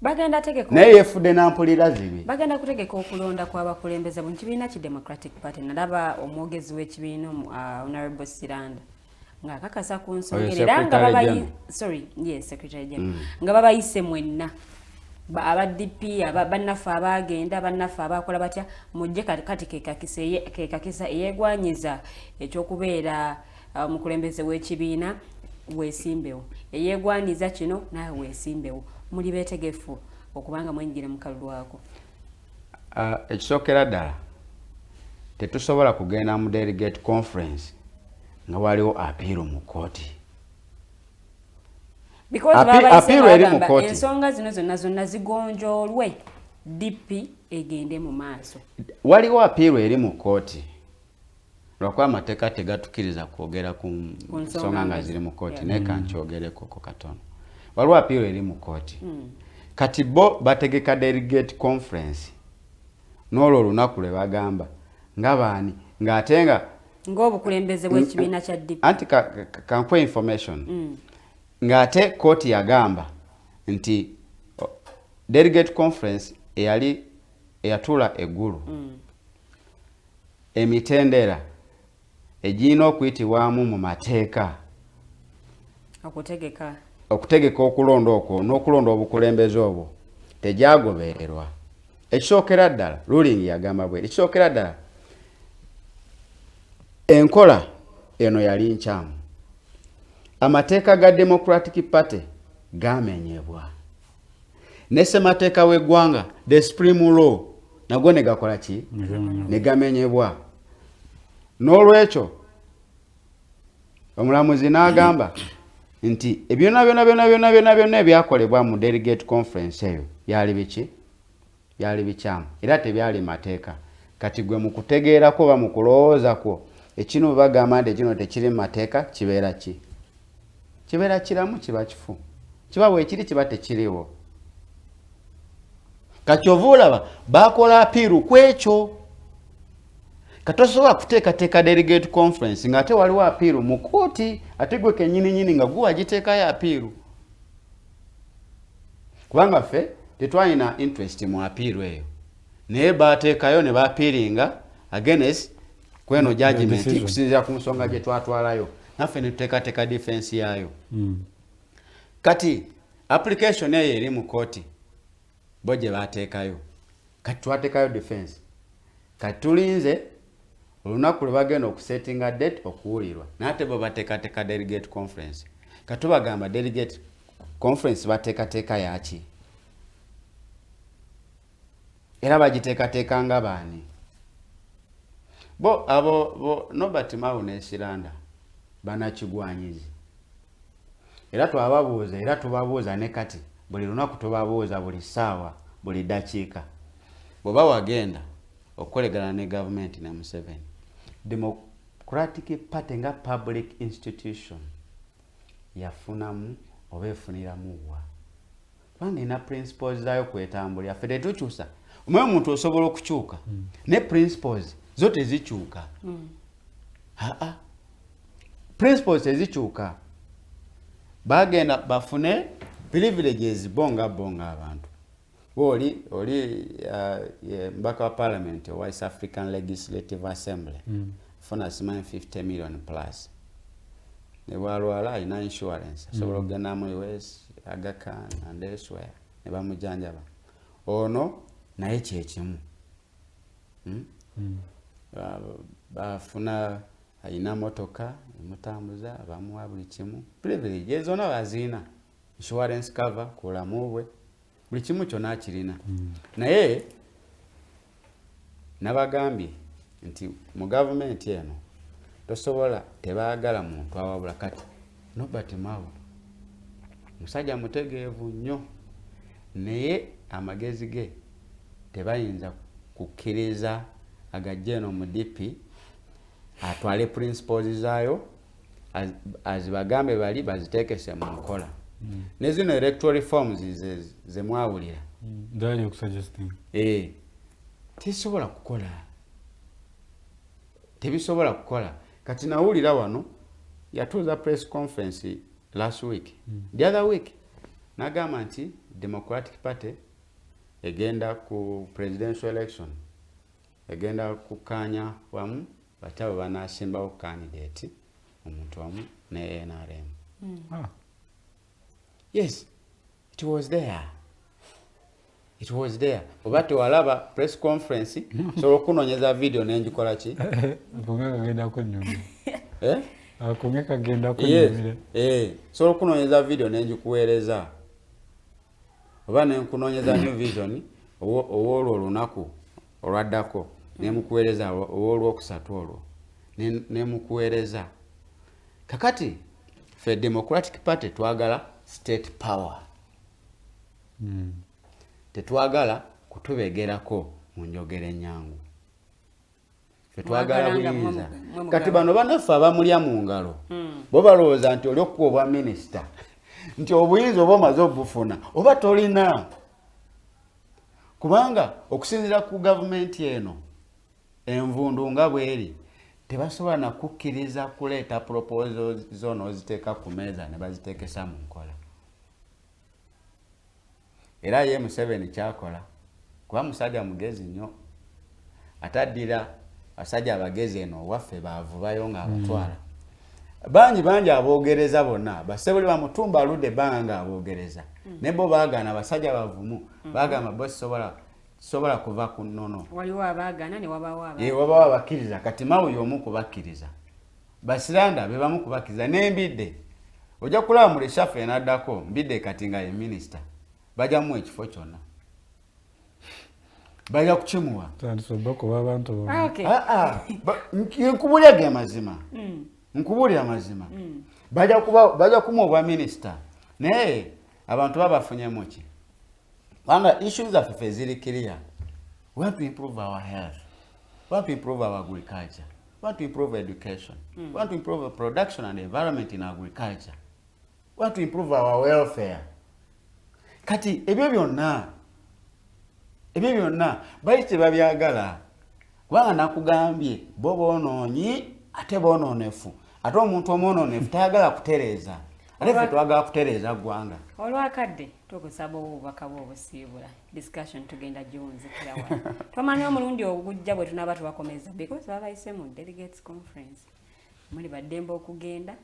bagenda tegeko naye yefudde nampulira zibi bagenda kutegeka okulonda kw'abakulembeze mu kibiina ki Democratic Party nalaba omwogezi w'ekibiina Honorable Siranda ng'akakasa ku nsonga era nga Secretary General nga babayise mwenna aba-DP bannaffe abagenda bannaffe abakola batya mujje kati kekakisa eyeegwanyiza ekyokubeera omukulembeze w'ekibiina weesimbewo eyeegwaniza kino naawe weesimbewo muli beetegefu okubanga mwenjire mu kalulwako ekisookera ddala tetusobola kugenda mu delegate conference nga waliwo apiiro mu kooti apiiro eri mu kooti ensonga zino zonna zigonjoolwe DP egende mu maaso waliwo apiiro eri mu kooti lwakuba amateeka tegatukiriza kwogera ku nsonga nga ziri mu kooti naye kankyogereko katono waliwo apiiro eri mu kooti kati bo bategeka delegate conference n'olwo olunaku lwe bagamba nga baani ng'ate nga ng'obukulembeze bw'ekibiina kya DP anti kankwe information ng'ate kooti yagamba nti delegate conference eyatuula eggulu emitendera egirina okuyitibwamu mu mateeka okutegeka okulonda okwo n'okulonda obukulembeze obwo tegyagobererwa ekisookera ddala ruling yagamba bweri ekisookera ddala enkola eno yali nkyamu amateeka ga Democratic Party gamenyebwa ne ssemateeka w'eggwanga the supreme law nagwo ne gakola ki ne gamenyebwa n'olwekyo omulamuzi n'agamba nti byonna ebyakolebwa mu delegate conference eyo byali biki byali bikyamu era tebyali mateeka kati gwe mu kutegeerako oba mu kulowoozakwo ekino bagamba nti kino tekiri mu mateeka kibeera ki kibeera kiramu kiba kifu kiba bwekiri kiba tekiriwo kati ova olaba bakola apiiru ku ekyo katosobola kuteekateeka delegate conference ng'ate waliwo apiiru mu kooti ate gwe kennyininyini nga gwe wagiteekayo apiiru kubanga ffe tetwalina interest mu apiiru eyo naye baateekayo ne baapiiringa against kweno judgment kusinziira ku nsonga gye twatwalayo naffe ne tuteekateeka defense yaayo kati application eyo eri mu kooti bo gye baateekayo kati twateekayo defense kati tulinze olunaku lwe bagenda okusettinga date okuwulirwa naate bo bateekateeka delegate conference kati tubagamba delegate conference bateekateeka yaki era bagiteekateeka nga baani bo Nobert Mao ne Siranda banakigwanyizi era twababuuza era tubabuuza ne kati buli lunaku tubabuuza buli ssaawa buli dakiika bw'oba wagenda okukolegana ne gavumenti ne Museveni Democratic Party nga public institution yafunamu oba efuniramu wa kubanga ina principles zaayo kwetambulira ffe tetukyusa omuye omuntu osobola okukyuka ne principles zo tezikyuka principles tezikyuka bagenda bafune privileges bonga abantu oli mbaka wa parliament wa East African Legislative Assembly funa simanyi 50 million plus ne walwala alina insurance asobola okugenda mu US Aga Khan and elsewhere ne bamujanjaba ono naye kyekimu bafuna alina motoka emutambuza bamuwa buli kimu privilege ezo zonna baziina insurance cover kulamu bwe buli kimu kyonna akirina naye nabagambye nti mu gavumenti eno tosobola tebaagala muntu awabula kati Nobert Mao musajja mutegeevu nnyo naye amagezi ge tebayinza kukkiriza agajje eno mu DP atwale principles zaayo azibagambe bali baziteekese mu nkola ne zino electoral reforms ze mwawulira dali okusuggesting tebisobola kukola kati nawulira wano yatuuza press conference last week the other week n'agamba nti Democratic Party egenda ku presidential election egenda kukanya wamu batabo banasimbawo candidate omuntu wamu ne NRM. Yes, it was there. It was there. Obate walaba press conference so okunonyeza video nenjikola ki? Kungeka genda ko nyumire. Kungeka genda ko yes. nyumire. So okunonyeza video nenjikuweereza. Oba nenkunonyeza new vision owolwo olunaku olwaddako nemukuweereza owolwokusatu olwo nemukuweereza. Kakati fe Democratic Party twagala state power. Tetwagala kutubegerako mu njogera ennyangu. Fe twagala buyinza. Kati bano banaffe abamulya mu ngalo bo balowooza nti oli okuwa obwa minisita nti obuyinza oba omaze obufuna oba tolina. Kubanga okusinziira ku gavumenti eno envundu nga bweri tebasobola na kukkiriza kuleeta proposals zono oziteeka ku meeza ne baziteekesa mu nkola. Era ye Museveni kyakola kuba musajja mugezi nnyo ataddira basajja abagezi eno waffe baavubayo nga abatwala. Bangi aboogereza bonna basebuli bamutumba aludde banga aboogereza ne bo baagaana basajja bavumu baagamba bo sobola kuva ku nnono. Waliwo abaagaana ne wabaawo abakkiriza kati mawe y'omu kubakkiriza. Basiranda be bamu kubakkiriza n'embidde ojja kulaba mu reshafe n'addako mbidde kati nga ye minisita bajja mu ekifo kyonna bajja kukimuwa. Nkubulya ge mazima nkubulya mazima bajja kumuwa obwa minisita naye abantu babafunyemu ki? Wanga issues zaffe ziri clear. We want to improve our health. We want to improve our agriculture. We want to improve education. We want to improve production and environment in agriculture. We want to improve our welfare. Kati ebyo byonna bali tebabyagala kubanga nakugambye bo boonoonyi ate boonoonefu ate omuntu omwononefu tayagala kutereeza ate ffe twagala kutereeza ggwanga. Olwakadde tukusaba obubaka bw'obusiibula discussion tugenda giwunzikira wano. Twamanyi omulundi ogujja bwe tunaba tubakomeza because babayise mu delegates conference muli baddembe okugenda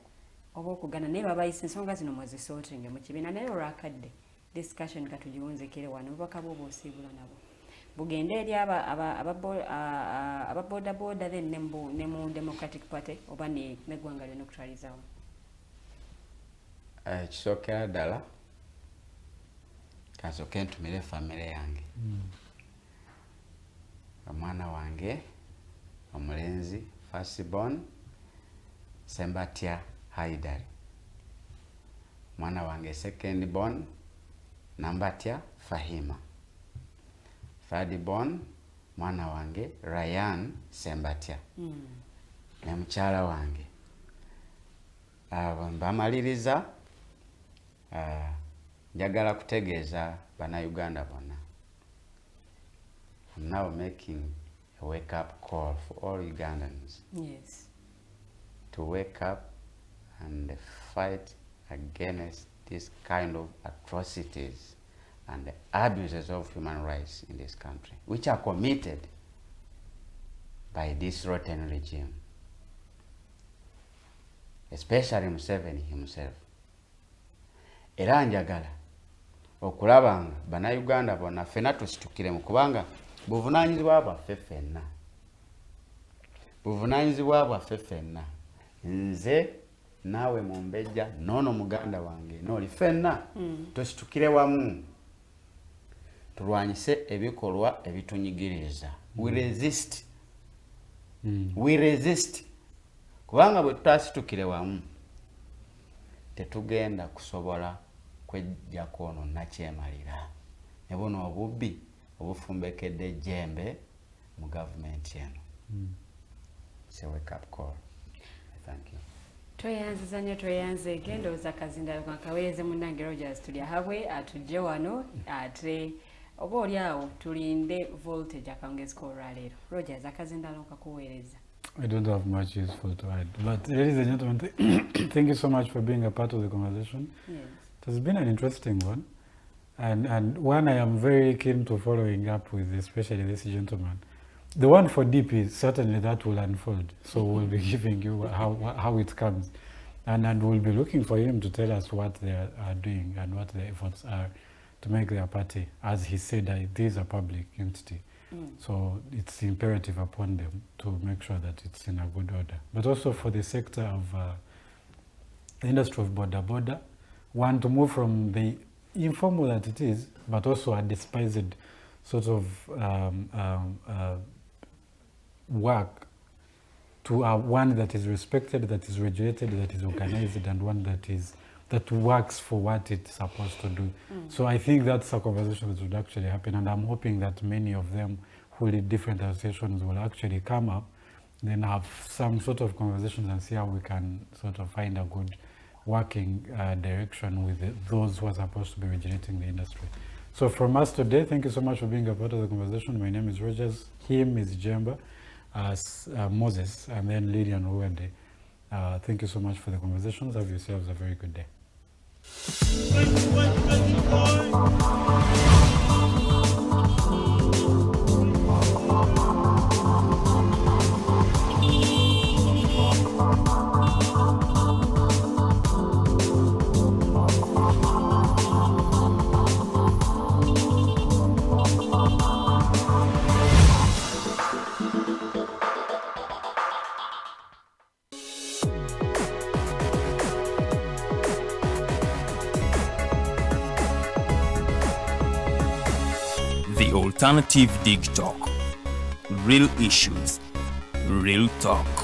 oba okugana naye babayise ensonga zino mwezisootinge mu kibiina naye olwakadde discussion katugiwunzikire wano obubaka bw'obusiibula nabo bugende eri ababodaboda then ne mu Democratic Party oba neggwanga lyonna okutwalizawo. Kisookera ddala kasooke ntumire famire yange omwana wange omulenzi firstborn Sembatya Haidari, mwana wange secondborn Nambatya Fahima, thirdborn mwana wange Ryan Sembatya ne mukyala wange. Bamaliriza njagala kutegeeza bannayuganda bonna. I'm now making a wake-up call for all Ugandans. Yes. To wake up and fight against this kind of atrocities and the abuses of human rights in this country, which are committed by this rotten regime, especially Museveni himself. Era njagala okulaba nga bannayuganda bonna ffenna tusitukiremu kubanga buvunaanyizibwa bwaffe ffenna. Nze naawe Mumbejja noono muganda wange nooli ffenna tusitukire wamu tulwanyise ebikolwa ebitunyigiriza. We resist kubanga bwe tutasitukire wamu tetugenda kusobola kwejjako ono nakyemalira ne buno obubbi obufumbekedde ejjembe mu gavumenti eno. It's a wake up call. Thank you. Tweyanziza nnyo tweyanzeeko ndowooza Kazinda kaweereze munnange Rogers tuli ahabwe atujje wano ate oba oli awo tulinde voltage akawungezi k'olwaleero. Rogers akazindalo kakuweereza. I don't have much useful to add. But ladies and gentlemen, thank you so much for being a part of the conversation. Yes. It has been an interesting one. And one I am very keen to following up with, especially this gentleman. The one for DP, certainly that will unfold. So we'll be giving you how it comes. And we'll be looking for him to tell us what they are doing and what their efforts are to make their party. As he said, it is a public entity. So it's imperative upon them to make sure that it's in a good order. But also for the sector of the industry of Boda, one to move from the informal that it is, but also a despised sort of work to one that is respected, that is regulated, that is organized, and one that works for what it's supposed to do. So I think that's a conversation that would actually happen, and I'm hoping that many of them who lead different associations will actually come up, then have some sort of conversations and see how we can sort of find a good working direction with those who are supposed to be regulating the industry. So from us today, thank you so much for being a part of the conversation. My name is Rogers, him is Jjemba, Moses, and then Lillian Owende. Thank you so much for the conversations. Have yourselves a very good day. The Alternative Dig Talk. Real issues, real talk.